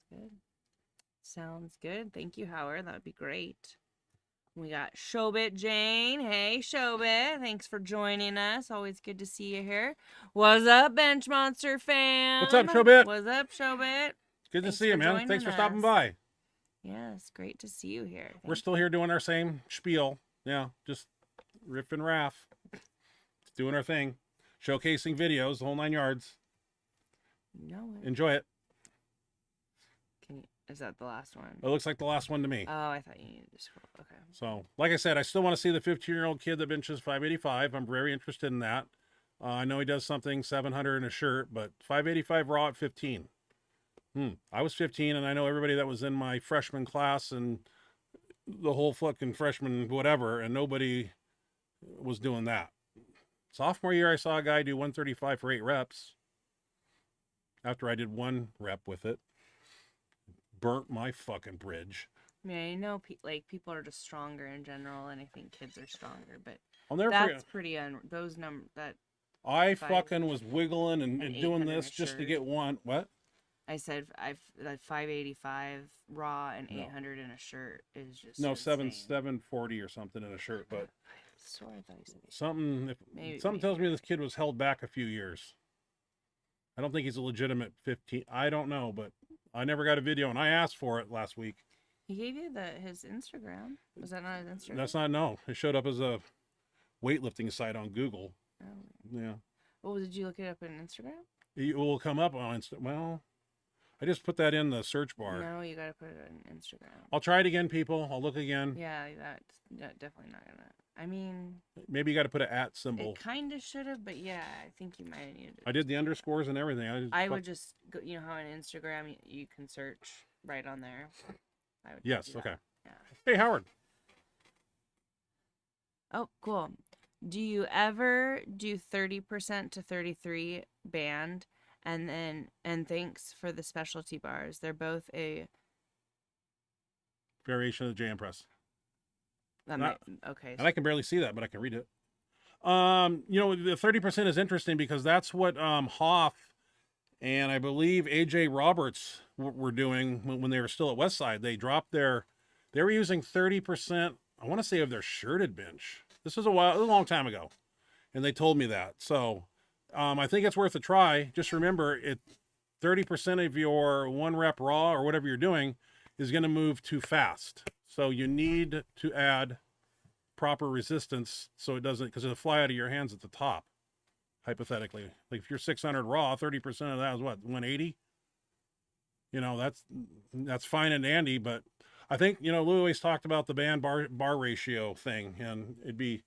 Good. Sounds good. Thank you, Howard. That would be great. We got Shobit Jane. Hey, Shobit. Thanks for joining us. Always good to see you here. What's up, Benchmonster fam? What's up, Shobit? What's up, Shobit? Good to see you, man. Thanks for stopping by. Yes, great to see you here. We're still here doing our same spiel. Yeah, just riff and raff. Doing our thing. showcasing videos, the whole 9 yards. No. Enjoy it. Is that the last one? It looks like the last one to me. Oh, I thought you needed to scroll. Okay. So, like I said, I still want to see the 15-year-old kid that benches 585. I'm very interested in that. I know he does something 700 in a shirt, but 585 raw at 15. I was 15, and I know everybody that was in my freshman class and the whole fucking freshman whatever, and nobody was doing that. Sophomore year, I saw a guy do 135 for 8 reps after I did 1 rep with it. Burnt my fucking bridge. I mean, I know people are just stronger in general, and I think kids are stronger, but I'll never that's forget. pretty those numbers that I fucking was wiggling and doing this just to get one. What? I said 585 raw and 800 in a shirt is just no insane. 740 or something in a shirt, but I swear I thought you said something tells me this kid was held back a few years. I don't think he's a legitimate 15. I don't know, but I never got a video, and I asked for it last week. He gave you his Instagram. Was that not his Instagram? That's not, no. It showed up as a weightlifting site on Google. Oh. Yeah. Well, did you look it up on Instagram? It will come up on Instagram. Well, I just put that in the search bar. No, you got to put it on Instagram. I'll try it again, people. I'll look again. Yeah, that's definitely not going to. I mean, maybe you got to put an @ symbol. It kind of should have, but yeah, I think you might have needed it. I did the underscores and everything. I would just go, you know how on Instagram you can search right on there. I would yes, okay. Yeah. Hey, Howard. Oh, cool. Do you ever do 30% to 33 band and thanks for the specialty bars? They're both a variation of the jam press. Okay. And I can barely see that, but I can read it. You know, the 30% is interesting because that's what Hoff and I believe AJ Roberts were doing when they were still at Westside. They dropped they were using 30%, I want to say, of their shirted bench. This was a long time ago, and they told me that. So I think it's worth a try. Just remember, 30% of your 1 rep raw or whatever you're doing is going to move too fast. So you need to add proper resistance so it doesn't, because it'll fly out of your hands at the top, hypothetically. Like if you're 600 raw, 30% of that is what, 180? You know, that's fine and dandy, but I think, you know, Lou always talked about the band bar ratio thing, and it'd be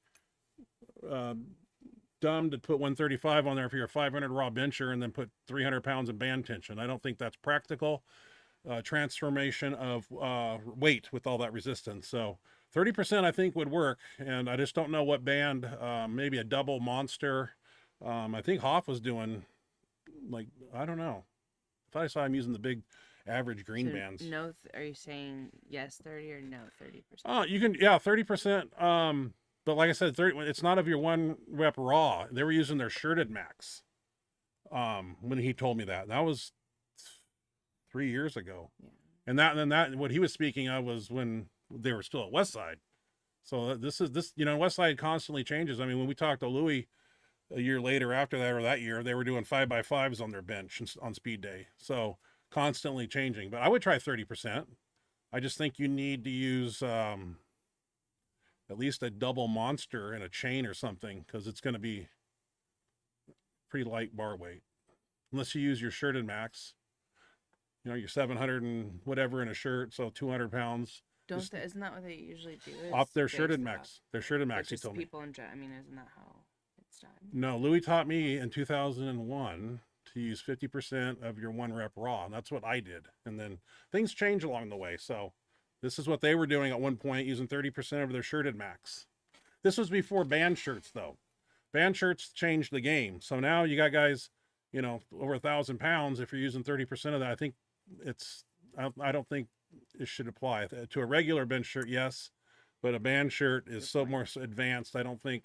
dumb to put 135 on there if you're a 500 raw bencher and then put 300 pounds of band tension. I don't think that's practical. Transformation of weight with all that resistance. So 30% I think would work, and I just don't know what band. Maybe a double monster. I think Hoff was doing, like, I don't know. I thought I saw him using the big average green bands. No, are you saying yes 30 or no 30%? Oh, you can, yeah, 30%. But like I said, 30. It's not of your 1 rep raw. They were using their shirted max. When he told me that was 3 years ago. Yeah. And that what he was speaking of was when they were still at Westside. So this, you know, Westside constantly changes. I mean, when we talked to Louis a year later after that, or that year, they were doing 5x5s on their bench on speed day. So constantly changing, but I would try 30%. I just think you need to use at least a double monster and a chain or something, because it's going to be pretty light bar weight, unless you use your shirted max. You know, your 700 and whatever in a shirt, so 200 pounds. Isn't that what they usually do? Off their shirted max. Their shirted max, he told me. People I mean, isn't that how it's done? No, Louis taught me in 2001 to use 50% of your 1 rep raw, and that's what I did. And then things change along the way. So this is what they were doing at one point, using 30% of their shirted max. This was before band shirts, though. Band shirts changed the game. So now you got guys, you know, over 1,000 pounds. If you're using 30% of that, I think I don't think it should apply to a regular bench shirt. Yes, but a band shirt is so more advanced. I don't think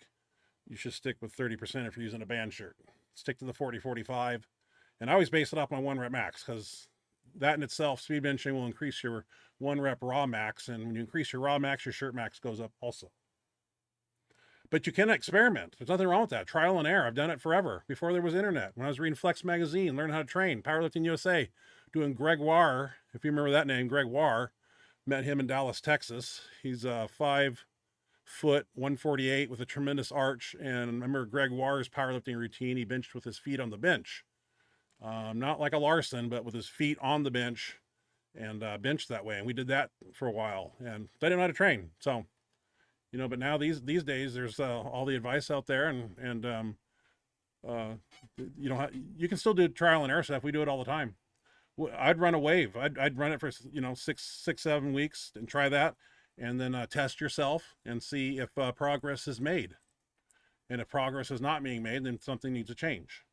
you should stick with 30% if you're using a band shirt. Stick to the 40-45, and I always base it off my 1 rep max, because that in itself, speed benching will increase your 1 rep raw max, and when you increase your raw max, your shirt max goes up also. But you can experiment. There's nothing wrong with that. Trial and error. I've done it forever. Before there was internet. When I was reading Flex magazine, learning how to train, Powerlifting USA, doing Gregoire, if you remember that name, Gregoire. Met him in Dallas, Texas. He's 5'4", foot 148 with a tremendous arch. And remember Greg Warr's powerlifting routine, he benched with his feet on the bench. Not like a Larson, but with his feet on the bench, and benched that way. And we did that for a while, and they didn't know how to train. So, you know, but now these days there's all the advice out there, and you know, you can still do trial and error stuff. We do it all the time. I'd run a wave. I'd run it for, you know, 6-7 weeks and try that, and then test yourself and see if progress is made. And if progress is not being made, then something needs to change.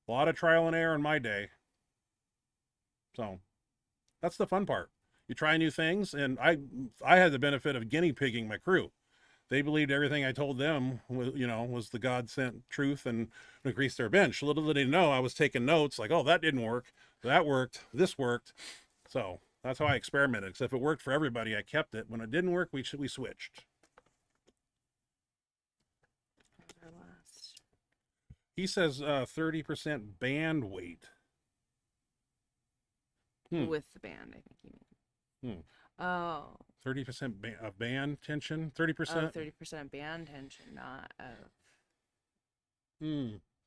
A lot of trial and error in my day. So that's the fun part. You try new things, and I had the benefit of guinea pigging my crew. They believed everything I told them was, you know, was the God sent truth and increased their bench. Little did they know I was taking notes like, oh, that didn't work. That worked. This worked. So that's how I experimented. Because if it worked for everybody, I kept it. When it didn't work, we switched. He says 30% band weight. With the band, I think you mean. Oh. 30% of band tension? 30%? 30% band tension, not of...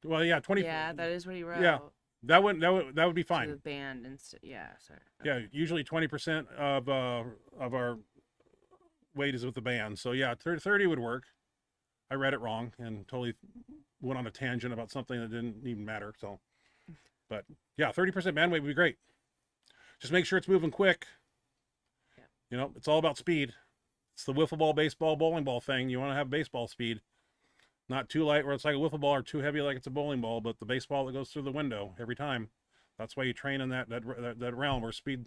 Well, yeah, 20... Yeah, that is what he wrote. Yeah, that would be fine. The band instead, yeah, sorry. Yeah, usually 20% of our weight is with the band. So yeah, 30 would work. I read it wrong and totally went on a tangent about something that didn't even matter. So, but yeah, 30% band weight would be great. Just make sure it's moving quick. Yeah. You know, it's all about speed. It's the wiffle ball, baseball, bowling ball thing. You want to have baseball speed, not too light where it's like a wiffle ball, or too heavy like it's a bowling ball, but the baseball that goes through the window every time. That's why you train in that realm where speed,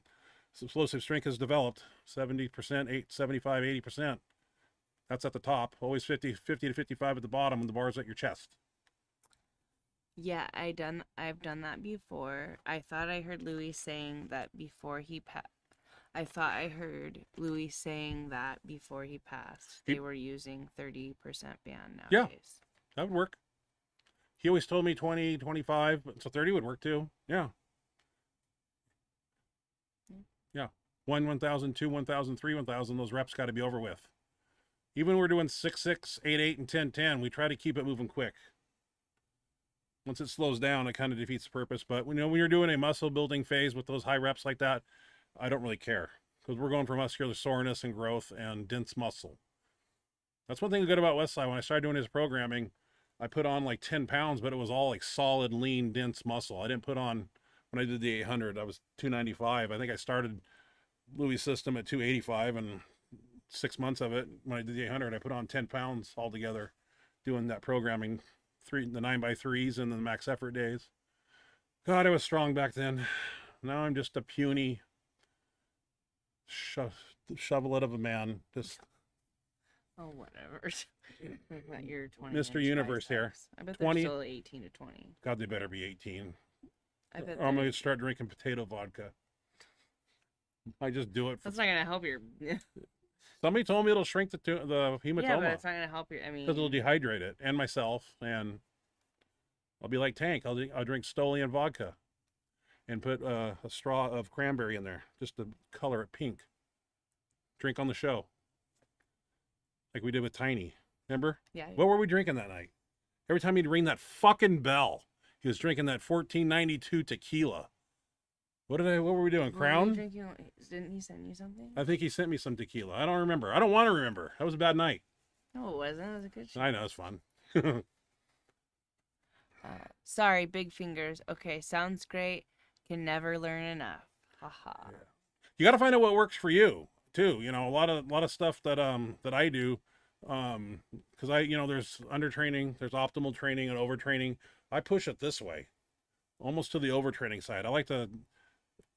explosive strength is developed. 70%, 75, 80%. That's at the top. Always 50 to 55 at the bottom, and the bar's at your chest. Yeah, I've done that before. I thought I heard Louis saying that before he passed. They were using 30% band nowadays. Yeah, that would work. He always told me 20, 25, so 30 would work too. Yeah. Yeah. 1,000, 2, 1,000, 3, 1,000, those reps got to be over with. Even when we're doing 6, 8, 8, and 10, 10, we try to keep it moving quick. Once it slows down, it kind of defeats the purpose. But when you're doing a muscle building phase with those high reps like that, I don't really care, because we're going for muscular soreness and growth and dense muscle. That's one thing good about Westside. When I started doing his programming, I put on like 10 pounds, but it was all like solid, lean, dense muscle. I didn't put on, when I did the 800, I was 295. I think I started Louis' system at 285, and 6 months of it, when I did the 800, I put on 10 pounds altogether doing that programming, the 9x3s and the max effort days. God, I was strong back then. Now I'm just a puny shovelet of a man. Just oh, whatever. You're 20 Mr. Universe here. I bet 20. they're still 18 to 20. God, they better be 18. I bet. Or I'm gonna start drinking potato vodka. I just do it. That's not gonna help your. Somebody told me it'll shrink the hematoma. Yeah, but it's not gonna help your. I mean, because it'll dehydrate it and myself, and I'll be like Tank. I'll drink Stolian vodka, and put a straw of cranberry in there just to color it pink. Drink on the show, like we did with Tiny. Remember? Yeah. What were we drinking that night? Every time he'd ring that fucking bell, he was drinking that 1492 tequila. What were we doing? Crown? Didn't he send you something? I think he sent me some tequila. I don't remember. I don't want to remember. That was a bad night. No, it wasn't. It was a good show. I know, it's fun. Sorry, big fingers. Okay, sounds great. Can never learn enough. Haha. Yeah. You got to find out what works for you too. You know, a lot of stuff that I do, because there's undertraining, there's optimal training and overtraining. I push it this way, almost to the overtraining side. I like to.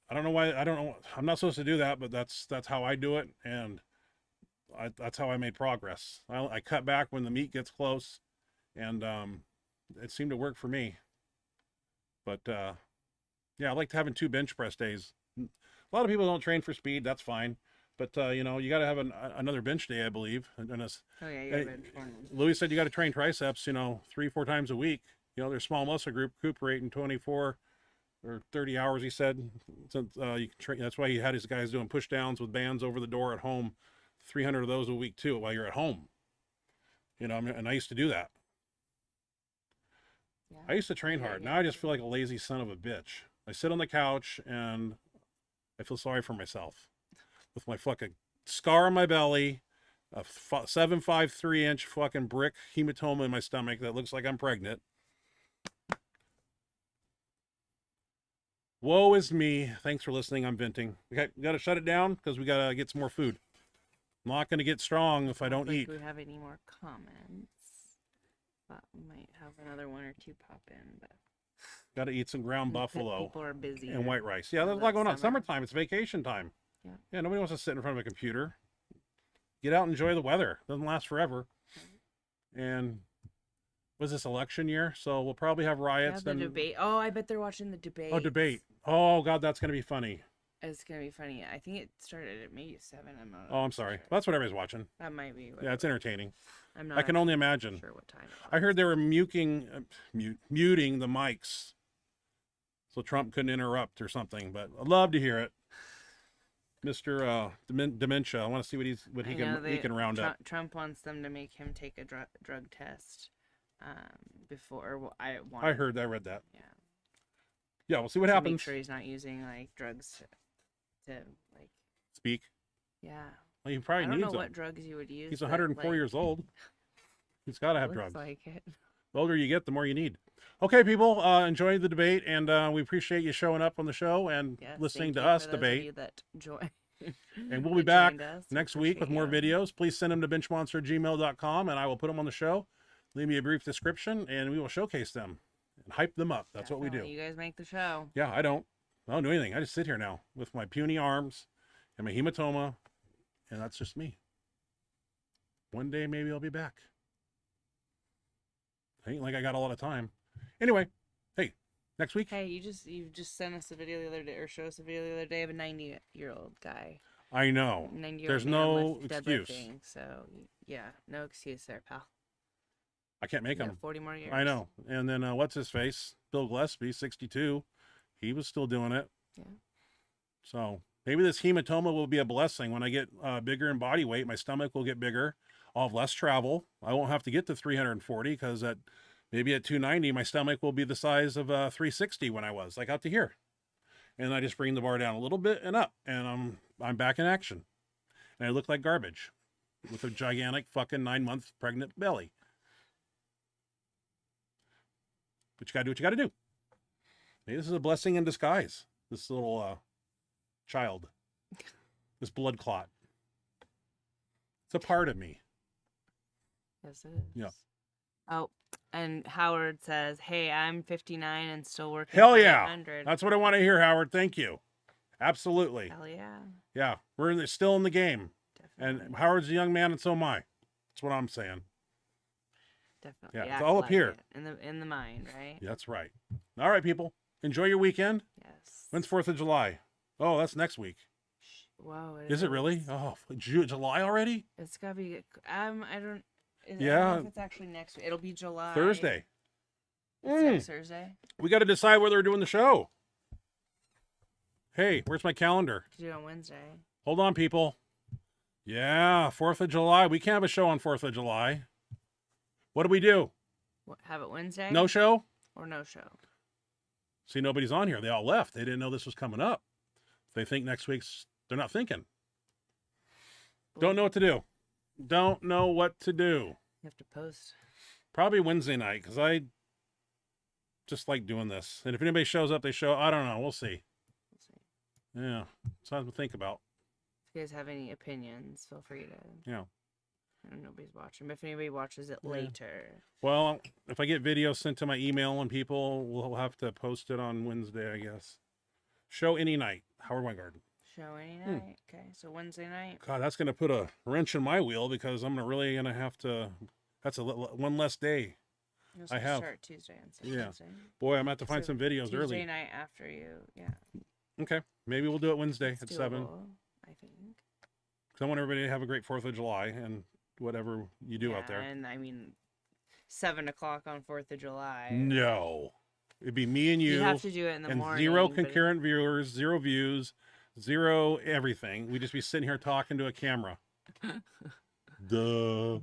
I don't know why. I don't know. I'm not supposed to do that, but that's how I do it, and that's how I made progress. I cut back when the meat gets close, and it seemed to work for me. But yeah, I like having 2 bench press days. A lot of people don't train for speed. That's fine, but you got to have another bench day, I believe. And oh yeah, you got bench one. Louis said you got to train triceps. 3-4 times a week. Their small muscle group recuperate in 24 or 30 hours, he said. Since you can train, that's why he had his guys doing push downs with bands over the door at home 300 of those a week too while you're at home. You know, and I used to do that. Yeah. I used to train hard. Now I just feel like a lazy son of a bitch. I sit on the couch and I feel sorry for myself with my fucking scar on my belly, a 7.53-inch fucking brick hematoma in my stomach that looks like I'm pregnant. Woe is me. Thanks for listening. I'm venting. We got to shut it down because we got to get some more food. I'm not going to get strong if I don't eat. Do we have any more comments? But we might have another one or two pop in. But got to eat some ground buffalo. People are busy. And white rice. Yeah, there's a lot going on. Summertime. It's vacation time. Yeah. Yeah, nobody wants to sit in front of a computer. Get out and enjoy the weather. Doesn't last forever. And was this election year? So we'll probably have riots. Yeah, the debate. Oh, I bet they're watching the debate. Oh, debate. Oh, God, that's going to be funny. It's going to be funny. I think it started at maybe 7. I'm sorry. Sure. That's what everybody's watching. That might be. Yeah, it's entertaining. I'm not. I can only imagine. Sure what time it was. I heard they were muting the mics so Trump couldn't interrupt or something, but I'd love to hear it. Mr. Dementia, I want to see what he can round up. Trump wants them to make him take a drug test before. Well, I read that. Yeah. Yeah, we'll see what happens. Make sure he's not using like drugs to like speak. Yeah. Well, he probably needs them. I don't know what drugs you would use. He's 104 years old. He's got to have drugs. Like it. The older you get, the more you need. Okay, people, enjoy the debate, and we appreciate you showing up on the show and listening to us debate. And we'll be back next week with more videos. Please send them to benchmonster@gmail.com, and I will put them on the show. Leave me a brief description, and we will showcase them and hype them up. That's what we do. You guys make the show. Yeah, I don't do anything. I just sit here now with my puny arms and my hematoma, and that's just me. One day, maybe I'll be back. Ain't like I got a lot of time. Anyway, hey, next week. Hey, you just sent us a video the other day, or showed us a video the other day of a 90-year-old guy. I know. There's no excuse. So yeah, no excuse there, pal. I can't make him. 40 more years. I know. And then what's his face? Bill Gillespie, 62. He was still doing it. Yeah. So maybe this hematoma will be a blessing. When I get bigger in body weight, my stomach will get bigger. I'll have less travel. I won't have to get to 340 because maybe at 290, my stomach will be the size of 360 when I was, like out to here. And I just bring the bar down a little bit and up, and I'm back in action. And I look like garbage with a gigantic fucking 9-month pregnant belly. But you got to do what you got to do. Maybe this is a blessing in disguise. This little child. This blood clot. It's a part of me. Yes, it is. Yeah. Oh, and Howard says, hey, I'm 59 and still working. Hell yeah. 100. That's what I want to hear, Howard. Thank you. Absolutely. Hell yeah. Yeah. We're still in the game. Definitely. And Howard's a young man, and so am I. That's what I'm saying. Definitely. Yeah, it's all up here. In the mind, right? Yeah, that's right. All right, people. Enjoy your weekend. Yes. When's 4th of July? Oh, that's next week. Whoa. Is it really? Oh, July already? It's gotta be. I don't know if it's actually next week. It'll be July. Thursday. It's Thursday. We got to decide whether we're doing the show. Hey, where's my calendar? To do it on Wednesday. Hold on, people. Yeah, 4th of July. We can't have a show on 4th of July. What do we do? Have it Wednesday? No show? Or no show? See, nobody's on here. They all left. They didn't know this was coming up. They think next week's... They're not thinking. Don't know what to do. Don't know what to do. You have to post. Probably Wednesday night, because I just like doing this. And if anybody shows up, they show. I don't know. We'll see. Yeah. Something to think about. If you guys have any opinions, feel free to. Yeah. I don't know, nobody's watching. But if anybody watches it later. Well, if I get videos sent to my email and people, we'll have to post it on Wednesday, I guess. Show any night. Howard Weingarten. Show any night. Okay, so Wednesday night. God, that's going to put a wrench in my wheel because I'm really going to have to. That's one less day. I have. Start Tuesday and Wednesday. Boy, I'm going to have to find some videos Tuesday early. Tuesday night after you. Yeah. Okay. Maybe we'll do it Wednesday at 7. I think. Because I want everybody to have a great 4th of July and whatever you do out there. And I mean, 7 o'clock on 4th of July. No. It'd be me and you. You have to do it in the morning. 0 concurrent viewers, 0 views, 0 everything. We'd just be sitting here talking to a camera. Duh.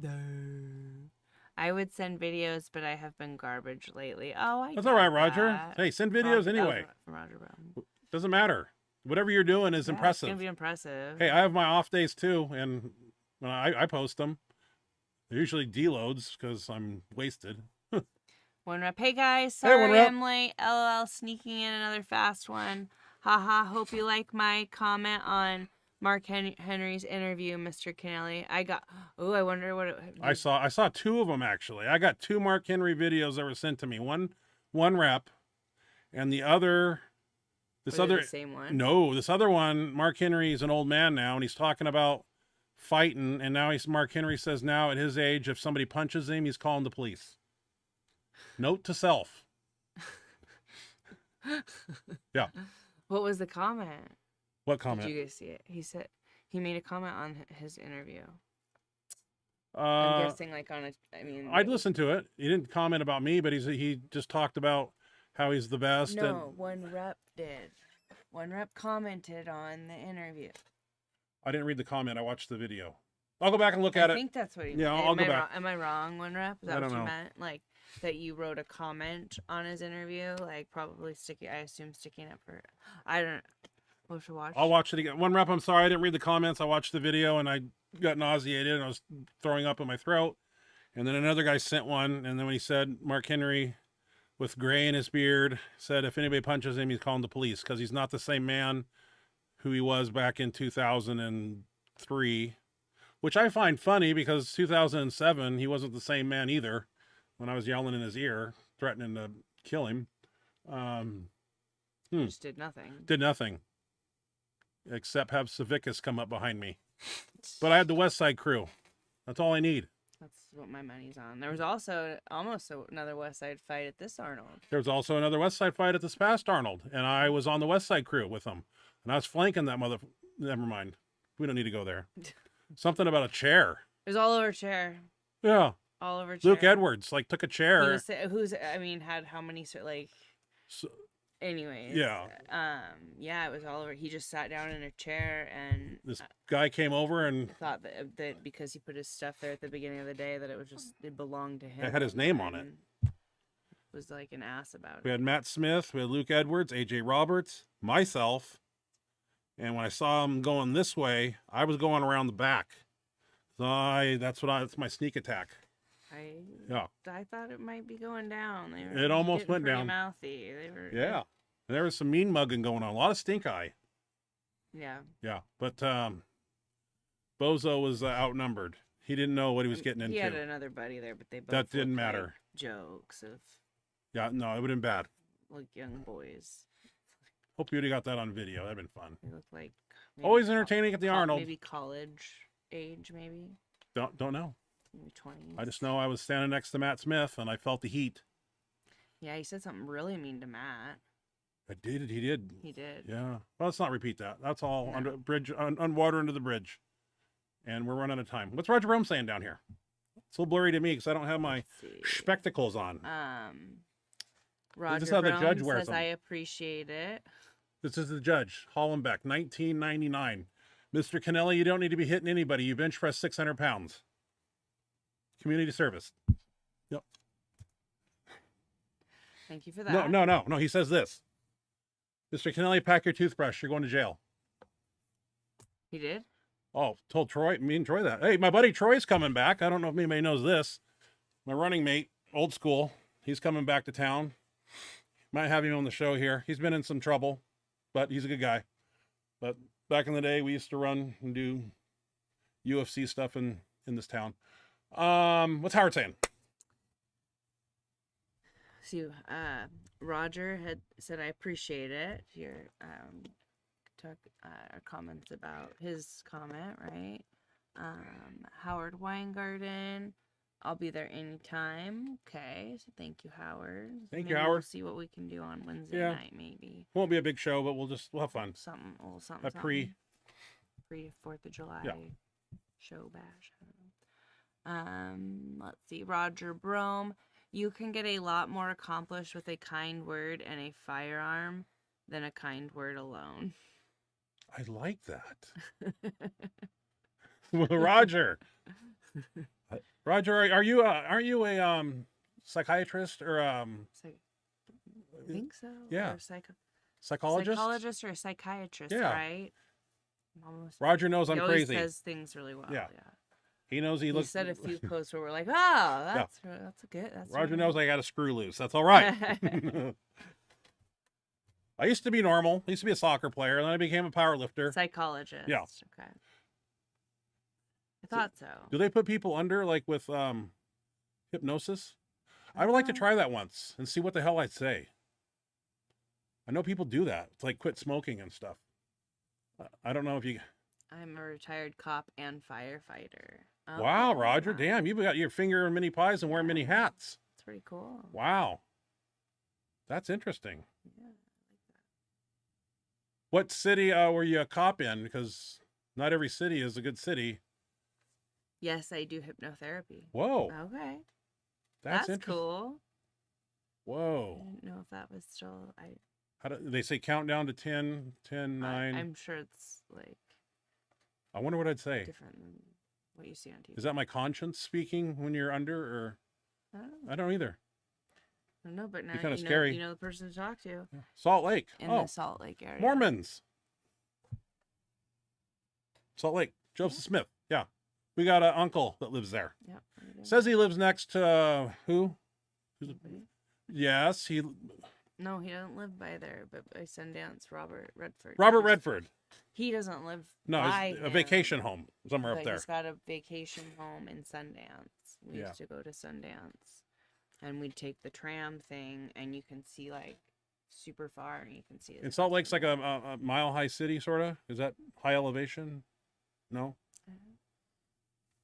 I would send videos, but I have been garbage lately. Oh, That's all right, Roger. Hey, send videos anyway. From Roger Brown. Doesn't matter. Whatever you're doing is impressive. It's gonna be impressive. Hey, I have my off days too, and when I post them, they're usually deloads because I'm wasted. One rep. Hey guys, sorry One rep. I'm late. LOL, sneaking in another fast one. Haha. Hope you like my comment on Mark Henry's interview, Mr. Kennelly. I wonder what I saw two of them actually. I got two Mark Henry videos that were sent to me. One rep, and the other. This other, the same one? No, this other one, Mark Henry is an old man now, and he's talking about fighting, and now Mark Henry says now at his age, if somebody punches him, he's calling the police. Note to self. Yeah. What was the comment? What comment? Did you guys see it? He said he made a comment on his interview. I'm guessing I'd listen to it. He didn't comment about me, but he just talked about how he's the best. No, one rep did. One rep commented on the interview. I didn't read the comment. I watched the video. I'll go back and look at it. I think that's what he meant. Yeah, I'll go back. Am I wrong, one rep? Is that what you know. meant? Like, that you wrote a comment on his interview? Like, probably sticking up for... I don't know. We'll have to watch. I'll watch it again. One rep, I'm sorry. I didn't read the comments. I watched the video, and I got nauseated, and I was throwing up in my throat. And then another guy sent one, and then when he said Mark Henry... with gray in his beard, said if anybody punches him, he's calling the police because he's not the same man who he was back in 2003, which I find funny because 2007, he wasn't the same man either when I was yelling in his ear, threatening to kill him. Just did nothing. Did nothing. Except have Savickas come up behind me. But I had the West Side Crew. That's all I need. That's what my money's on. There was also almost another West Side fight at this Arnold. There was also another West Side fight at this past Arnold, and I was on the West Side Crew with them. And I was flanking that mother... Never mind. We don't need to go there. Something about a chair. It was all over chair. Yeah. All over chair. Luke Edwards, took a chair. Had how many, So, anyways. Yeah. Yeah, it was all over. He just sat down in a chair and... This guy came over and... thought that because he put his stuff there at the beginning of the day that it belonged to him. It had his name on it. Was like an ass about it. We had Matt Smith, we had Luke Edwards, AJ Roberts, myself, and when I saw him going this way, I was going around the back. So that's my sneak attack. I thought it might be going down. It almost went down. Mouthy. Yeah. There was some mean mugging going on. A lot of stink eye. Yeah. Yeah. But Bozo was outnumbered. He didn't know what he was getting into. He had another buddy there, but they both that didn't matter. Like jokes of... Yeah, no, it would have been bad. Like young boys. Hope you would have got that on video. That'd been fun. They look like... Always entertaining at the Arnold. Maybe college age, maybe. Don't know. Maybe 20s. I just know I was standing next to Matt Smith, and I felt the heat. Yeah, he said something really mean to Matt. I did. He did. He did. Yeah. Well, let's not repeat that. That's all under bridge, on water under the bridge. And we're running out of time. What's Roger Brown saying down here? It's a little blurry to me because I don't have my spectacles on. Roger this is how the Brown judge wears says, them. I appreciate it. This is the judge, Hollenbeck, 1999. Mr. Kennelly, you don't need to be hitting anybody. You bench press 600 pounds. Community service. Yep. Thank you for that. No. He says this. Mr. Kennelly, pack your toothbrush. You're going to jail. He did? Oh, told me and Troy that. Hey, my buddy Troy's coming back. I don't know if anybody knows this. My running mate, old school, he's coming back to town. Might have him on the show here. He's been in some trouble, but he's a good guy. But back in the day, we used to run and do UFC stuff in this town. What's Howard saying? So, Roger had said, I appreciate it. Your comments about his comment, right? Howard Weingarten, I'll be there anytime. Okay, so thank you, Howard. Thank you, Howard. We'll see what we can do on Wednesday night, maybe. Won't be a big show, but we'll have fun. Something. A pre 4th of July show bash. Let's see. Roger Brome, you can get a lot more accomplished with a kind word and a firearm than a kind word alone. I like that. Roger. Roger, are you aren't you a psychiatrist or I think so. Yeah. Or psychologist? Psychologist or a psychiatrist, Yeah. right? Roger knows I'm crazy. He says things really well. Yeah. Yeah. He knows he looks. He said a few posts where we're like, oh, that's good. That's Roger really knows I got a screw loose. That's all right. I used to be normal. I used to be a soccer player, and then I became a power lifter. Psychologist. Yeah. Okay. I thought so. Do they put people under like with hypnosis? I would like to try that once and see what the hell I'd say. I know people do that. It's like quit smoking and stuff. I don't know if you. I'm a retired cop and firefighter. Oh, Wow, Roger. Damn, you've got your finger in many pies and wearing many hats. That's pretty cool. Wow. That's interesting. Yeah, I like that. What city were you a cop in? Because not every city is a good city. Yes, I do hypnotherapy. Whoa. Okay. That's interesting. Cool. Whoa. I didn't know if that was still... How do they say count down to 10, 10, 9? I'm sure it's like... I wonder what I'd say. Different than what you see on TV. Is that my conscience speaking when you're under, or... I don't either. I don't know, but now kind of scary. You know the person to talk to. Yeah. Salt Lake. In the Salt Lake area. Mormons. Salt Lake. Joseph Smith. Yeah. We got an uncle that lives there. Yep. Says he lives next to who? Yes, he... No, he doesn't live by there, but by Sundance, Robert Redford. Robert Redford. He doesn't live by it's a vacation home somewhere up there. He's got a vacation home in Sundance. We used to go to Sundance, and we'd take the tram thing, and you can see like super far, and you can see it. And Salt Lake's like a mile-high city, sort of? Is that high elevation? No?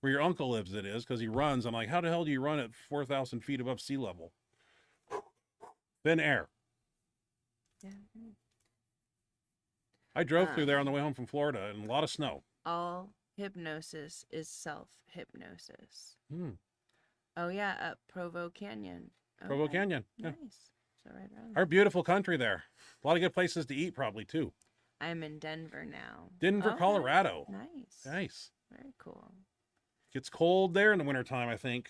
Where your uncle lives, it is, because he runs. I'm like, how the hell do you run at 4,000 feet above sea level? Thin air. Yeah. I drove through there on the way home from Florida, and a lot of snow. All hypnosis is self-hypnosis. Hmm. Oh, yeah, up Provo Canyon. Provo Canyon. Nice. Yeah. So right around. Our beautiful country there. A lot of good places to eat, probably, too. I'm in Denver now. Denver, Colorado. Nice. Nice. Very cool. Gets cold there in the wintertime, I think.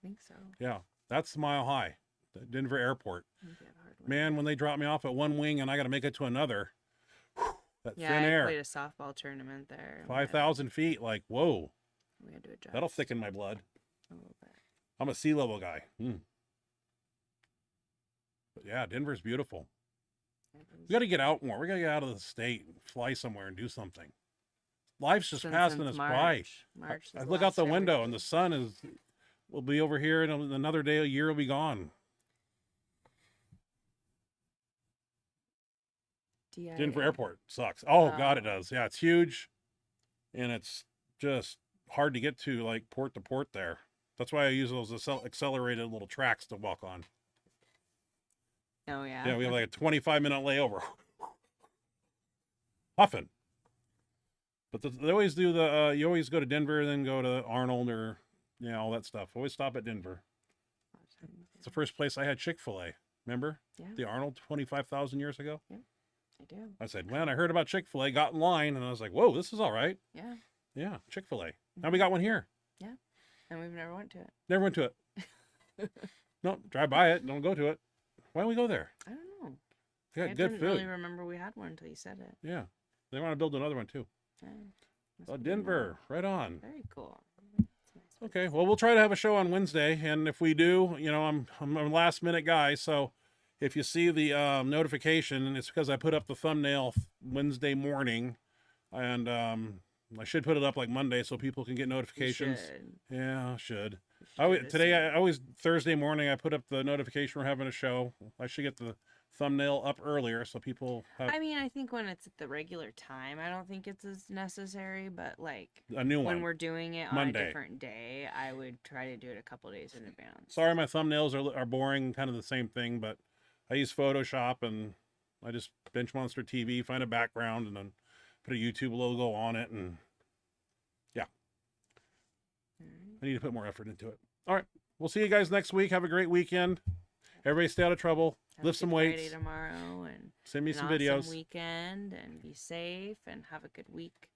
I think so. Yeah. That's Mile High, the Denver airport. Man, when they drop me off at one wing and I got to make it to another, that thin air. I played a softball tournament there. 5,000 feet, like, whoa. We had to adjust. That'll thicken my blood. A little bit. I'm a sea level guy. But yeah, Denver's beautiful. We got to get out more. We got to get out of the state and fly somewhere and do something. Life's just passing us by. I look out the window and the sun will be over here, and another day, a year will be gone. Denver Airport sucks. Oh, God, it does. Yeah, it's huge, and it's just hard to get to, like, port to port there. That's why I use those accelerated little tracks to walk on. Oh, yeah? Yeah, we have like a 25-minute layover. Huffing. But they always do you always go to Denver, then go to Arnold or, all that stuff. Always stop at Denver. It's the first place I had Chick-fil-A. Remember? Yeah. The Arnold 25,000 years ago? Yeah, I do. I said, man, I heard about Chick-fil-A, got in line, and I was like, whoa, this is all right. Yeah. Yeah, Chick-fil-A. Now we got one here. Yeah. And we've never went to it. Never went to it. No, drive by it, don't go to it. Why don't we go there? I don't know. They got I good didn't food. really remember we had one until you said it. Yeah. They want to build another one, too. Yeah. Oh, Denver. Right on. Very cool. Okay, well, we'll try to have a show on Wednesday, and if we do, I'm a last-minute guy, so if you see the notification, it's because I put up the thumbnail Wednesday morning, and I should put it up like Monday so people can get notifications. Yeah, I should. Thursday morning, I put up the notification we're having a show. I should get the thumbnail up earlier so people have... I mean, I think when it's at the regular time, I don't think it's as necessary, but like a new one. When we're doing it on Monday. A different day, I would try to do it a couple days in advance. Sorry, my thumbnails are boring, kind of the same thing, but I use Photoshop and I just Benchmonster TV, find a background, and then put a YouTube logo on it, and yeah. I need to put more effort into it. All right. We'll see you guys next week. Have a great weekend. Everybody stay out of trouble. Lift some weights. Friday tomorrow, and send me some an videos. awesome weekend, and be safe, and have a good week.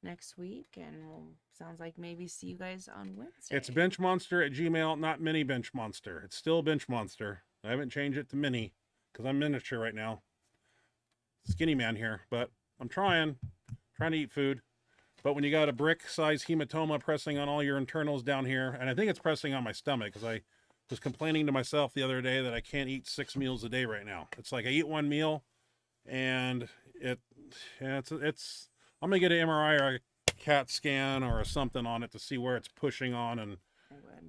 next week, and sounds like maybe see you guys on Wednesday. It's Benchmonster at Gmail, not Mini Benchmonster. It's still Benchmonster. I haven't changed it to Mini because I'm miniature right now. Skinny man here, but I'm trying to eat food. But when you got a brick-sized hematoma pressing on all your internals down here, and I think it's pressing on my stomach because I was complaining to myself the other day that I can't eat 6 meals a day right now. It's like I eat 1 meal, and it's I'm gonna get an MRI or a CAT scan or something on it to see where it's pushing on, and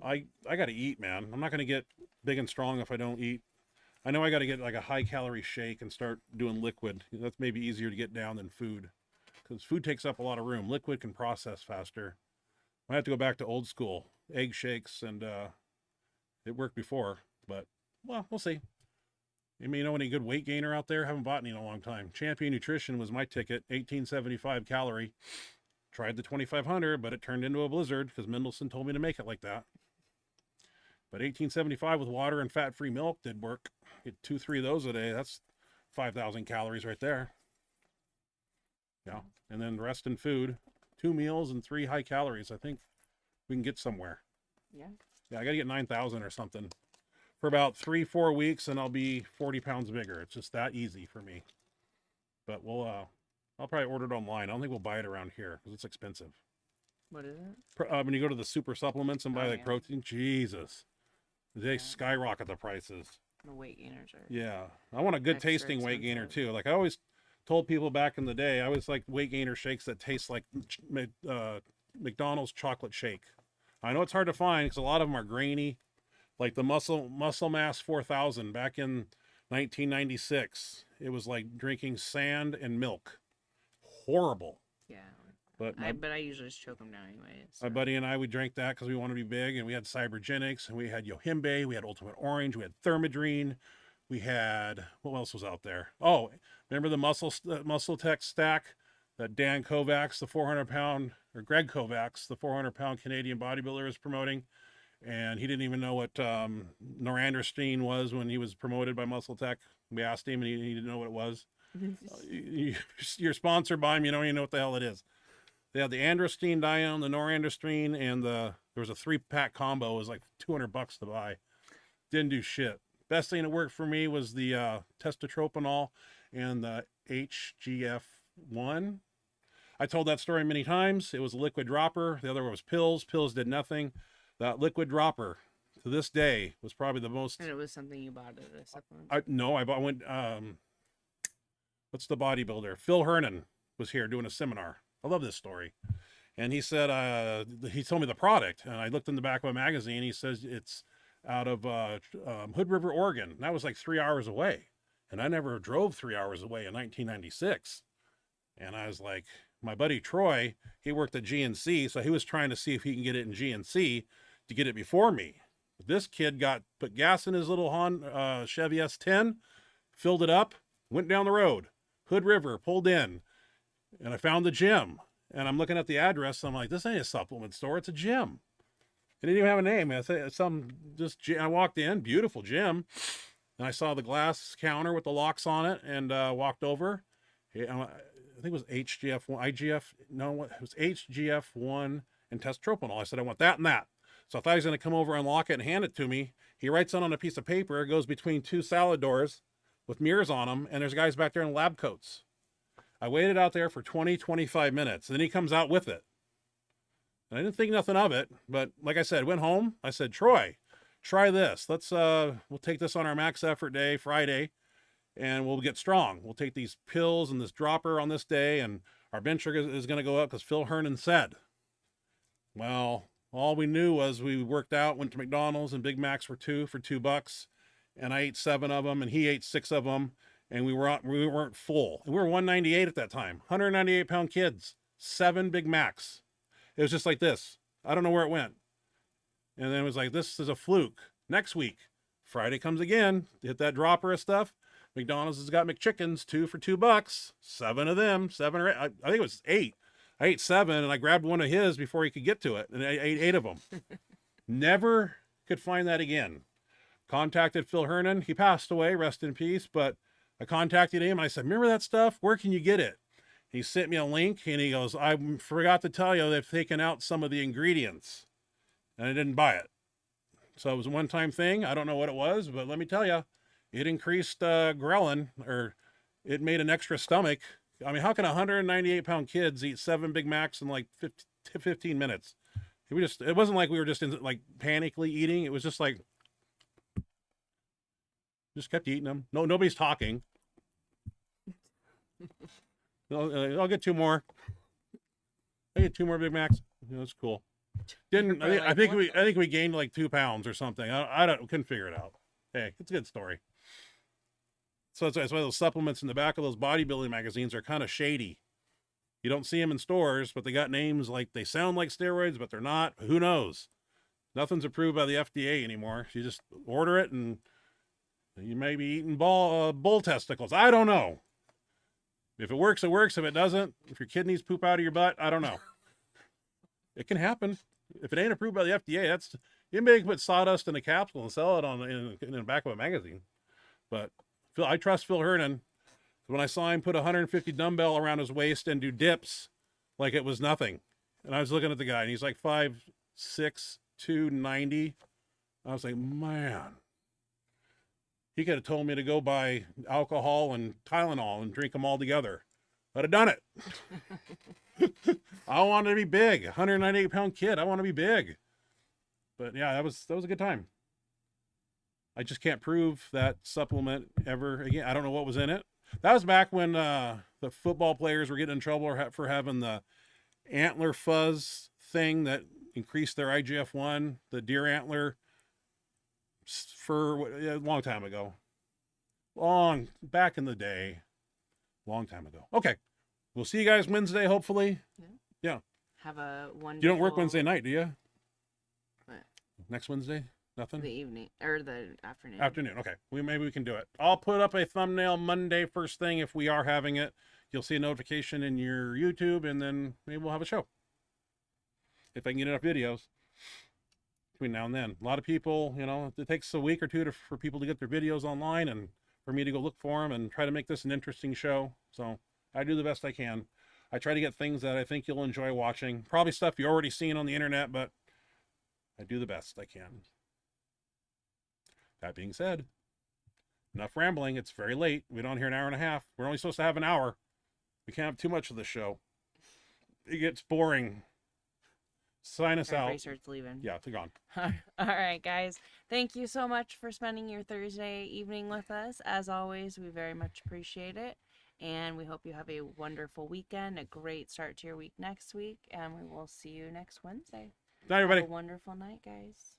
I gotta eat, man. I'm not gonna get big and strong if I don't eat. I know I gotta get like a high-calorie shake and start doing liquid. That's maybe easier to get down than food. Because food takes up a lot of room. Liquid can process faster. I have to go back to old school egg shakes, and it worked before, but well, we'll see. You know any good weight gainer out there? Haven't bought any in a long time. Champion Nutrition was my ticket, 1875 calorie. Tried the 2500, but it turned into a blizzard because Mendelsohn told me to make it like that. But 1875 with water and fat-free milk did work. Get 2-3 of those a day. That's 5,000 calories right there. Yeah, and then the rest in food, 2 meals and 3 high calories. I think we can get somewhere. Yeah. Yeah, I got to get 9,000 or something for about 3-4 weeks, and I'll be 40 pounds bigger. It's just that easy for me. But I'll probably order it online. I don't think we'll buy it around here because it's expensive. What is it? When you go to the super supplements and buy like protein, Jesus, they skyrocket the prices. The weight gainers are. Yeah, I want a good tasting weight gainer too. Like I always told people back in the day, I always like weight gainer shakes that taste like McDonald's chocolate shake. I know it's hard to find because a lot of them are grainy, like the Muscle Mass 4000 back in 1996. It was like drinking sand and milk. Horrible. Yeah. But I usually just choke them down anyway. So. My buddy and I, we drank that because we wanted to be big, and we had Cybergenics, and we had Yohimbe, we had Ultimate Orange, we had Thermadrine, we had, what else was out there? Oh, remember the Muscle Tech stack that Dan Kovacs, the 400-pound, or Greg Kovacs, the 400-pound Canadian bodybuilder, is promoting, and he didn't even know what norandrostene was when he was promoted by Muscle Tech. We asked him, and he didn't know what it was. You're sponsored by him, you don't even know what the hell it is. They had the androstenedione, the norandrostene, and there was a 3-pack combo. It was like $200 to buy. Didn't do shit. Best thing that worked for me was the testotropanol and the HGF-1. I told that story many times. It was a liquid dropper. The other one was pills. Pills did nothing. That liquid dropper, to this day, was probably the most... And it was something you bought at a supplement? I went... what's the bodybuilder? Phil Hernan was here doing a seminar. I love this story. And he said, he told me the product, and I looked in the back of a magazine. He says it's out of Hood River, Oregon. And that was like 3 hours away. And I never drove 3 hours away in 1996. And I was like, my buddy Troy, he worked at GNC, so he was trying to see if he can get it in GNC to get it before me. But this kid put gas in his little Chevy S10, filled it up, went down the road, Hood River, pulled in. And I found the gym, and I'm looking at the address. And I'm like, this ain't a supplement store; it's a gym. It didn't even have a name. I walked in, beautiful gym, and I saw the glass counter with the locks on it, and walked over. I think it was HGF-1, it was HGF-1 and testotropanol. I said, I want that and that. So I thought he was going to come over, unlock it, and hand it to me. He writes it on a piece of paper. It goes between 2 salad doors with mirrors on them, and there's guys back there in lab coats. I waited out there for 20-25 minutes, and then he comes out with it. And I didn't think nothing of it, but like I said, went home. I said, Troy, try this. We'll take this on our max effort day, Friday, and we'll get strong. We'll take these pills and this dropper on this day, and our bench is going to go up because Phil Hernan said. Well, all we knew was we worked out, went to McDonald's, and Big Macs were $2 for $2, and I ate 7 of them, and he ate 6 of them. And we weren't full. And we were 198 at that time. 198-pound kids. 7 Big Macs. It was just like this. I don't know where it went. And then it was like, this is a fluke. Next week, Friday comes again. Hit that dropper of stuff. McDonald's has got McChickens, 2 for $2. 7 of them. 7 or 8. I think it was 8. I ate 7, and I grabbed one of his before he could get to it. And I ate 8 of them. Never could find that again. Contacted Phil Hernan. He passed away. Rest in peace. But I contacted him and I said, remember that stuff? Where can you get it? He sent me a link, and he goes, I forgot to tell you they've taken out some of the ingredients, and I didn't buy it. So it was a one-time thing. I don't know what it was, but let me tell you, it increased ghrelin, or it made an extra stomach. I mean, how can 198-pound kids eat 7 Big Macs in like 15 minutes? It wasn't like we were just like panically eating. It was just like, just kept eating them. No, nobody's talking. I'll get 2 more. I get 2 more Big Macs. That's cool. I think we gained like 2 pounds or something. Couldn't figure it out. Hey, it's a good story. So that's why those supplements in the back of those bodybuilding magazines are kind of shady. You don't see them in stores, but they got names like they sound like steroids, but they're not. Who knows? Nothing's approved by the FDA anymore. You just order it, and you may be eating bull testicles. I don't know. If it works, it works. If it doesn't, if your kidneys poop out of your butt, I don't know. It can happen. If it ain't approved by the FDA, you may put sawdust in a capsule and sell it in the back of a magazine. But I trust Phil Hernan. When I saw him put a 150 dumbbell around his waist and do dips like it was nothing. And I was looking at the guy, and he's like 5'6", 290. I was like, man. He could have told me to go buy alcohol and Tylenol and drink them all together. I'd have done it. I wanted to be big. 198-pound kid. I want to be big. But yeah, that was a good time. I just can't prove that supplement ever again. I don't know what was in it. That was back when the football players were getting in trouble for having the antler fuzz thing that increased their IGF-1, the deer antler, for a long time ago. Back in the day. Long time ago. Okay. We'll see you guys Wednesday, hopefully. Yeah. Have a wonderful... You don't work Wednesday night, do you? What? Next Wednesday? Nothing? The evening, or the afternoon. Afternoon, okay. Maybe we can do it. I'll put up a thumbnail Monday first thing if we are having it. You'll see a notification in your YouTube, and then maybe we'll have a show. If I can get enough videos between now and then. A lot of people, it takes a week or two for people to get their videos online and for me to go look for them and try to make this an interesting show. So I do the best I can. I try to get things that I think you'll enjoy watching. Probably stuff you've already seen on the internet, but I do the best I can. That being said, enough rambling. It's very late. We don't hear an hour and a half. We're only supposed to have an hour. We can't have too much of the show. It gets boring. Sign us out. Starts leaving. Yeah, it's gone. All right, guys. Thank you so much for spending your Thursday evening with us. As always, we very much appreciate it. And we hope you have a wonderful weekend, a great start to your week next week. And we will see you next Wednesday. Good night, everybody. Have a wonderful night, guys.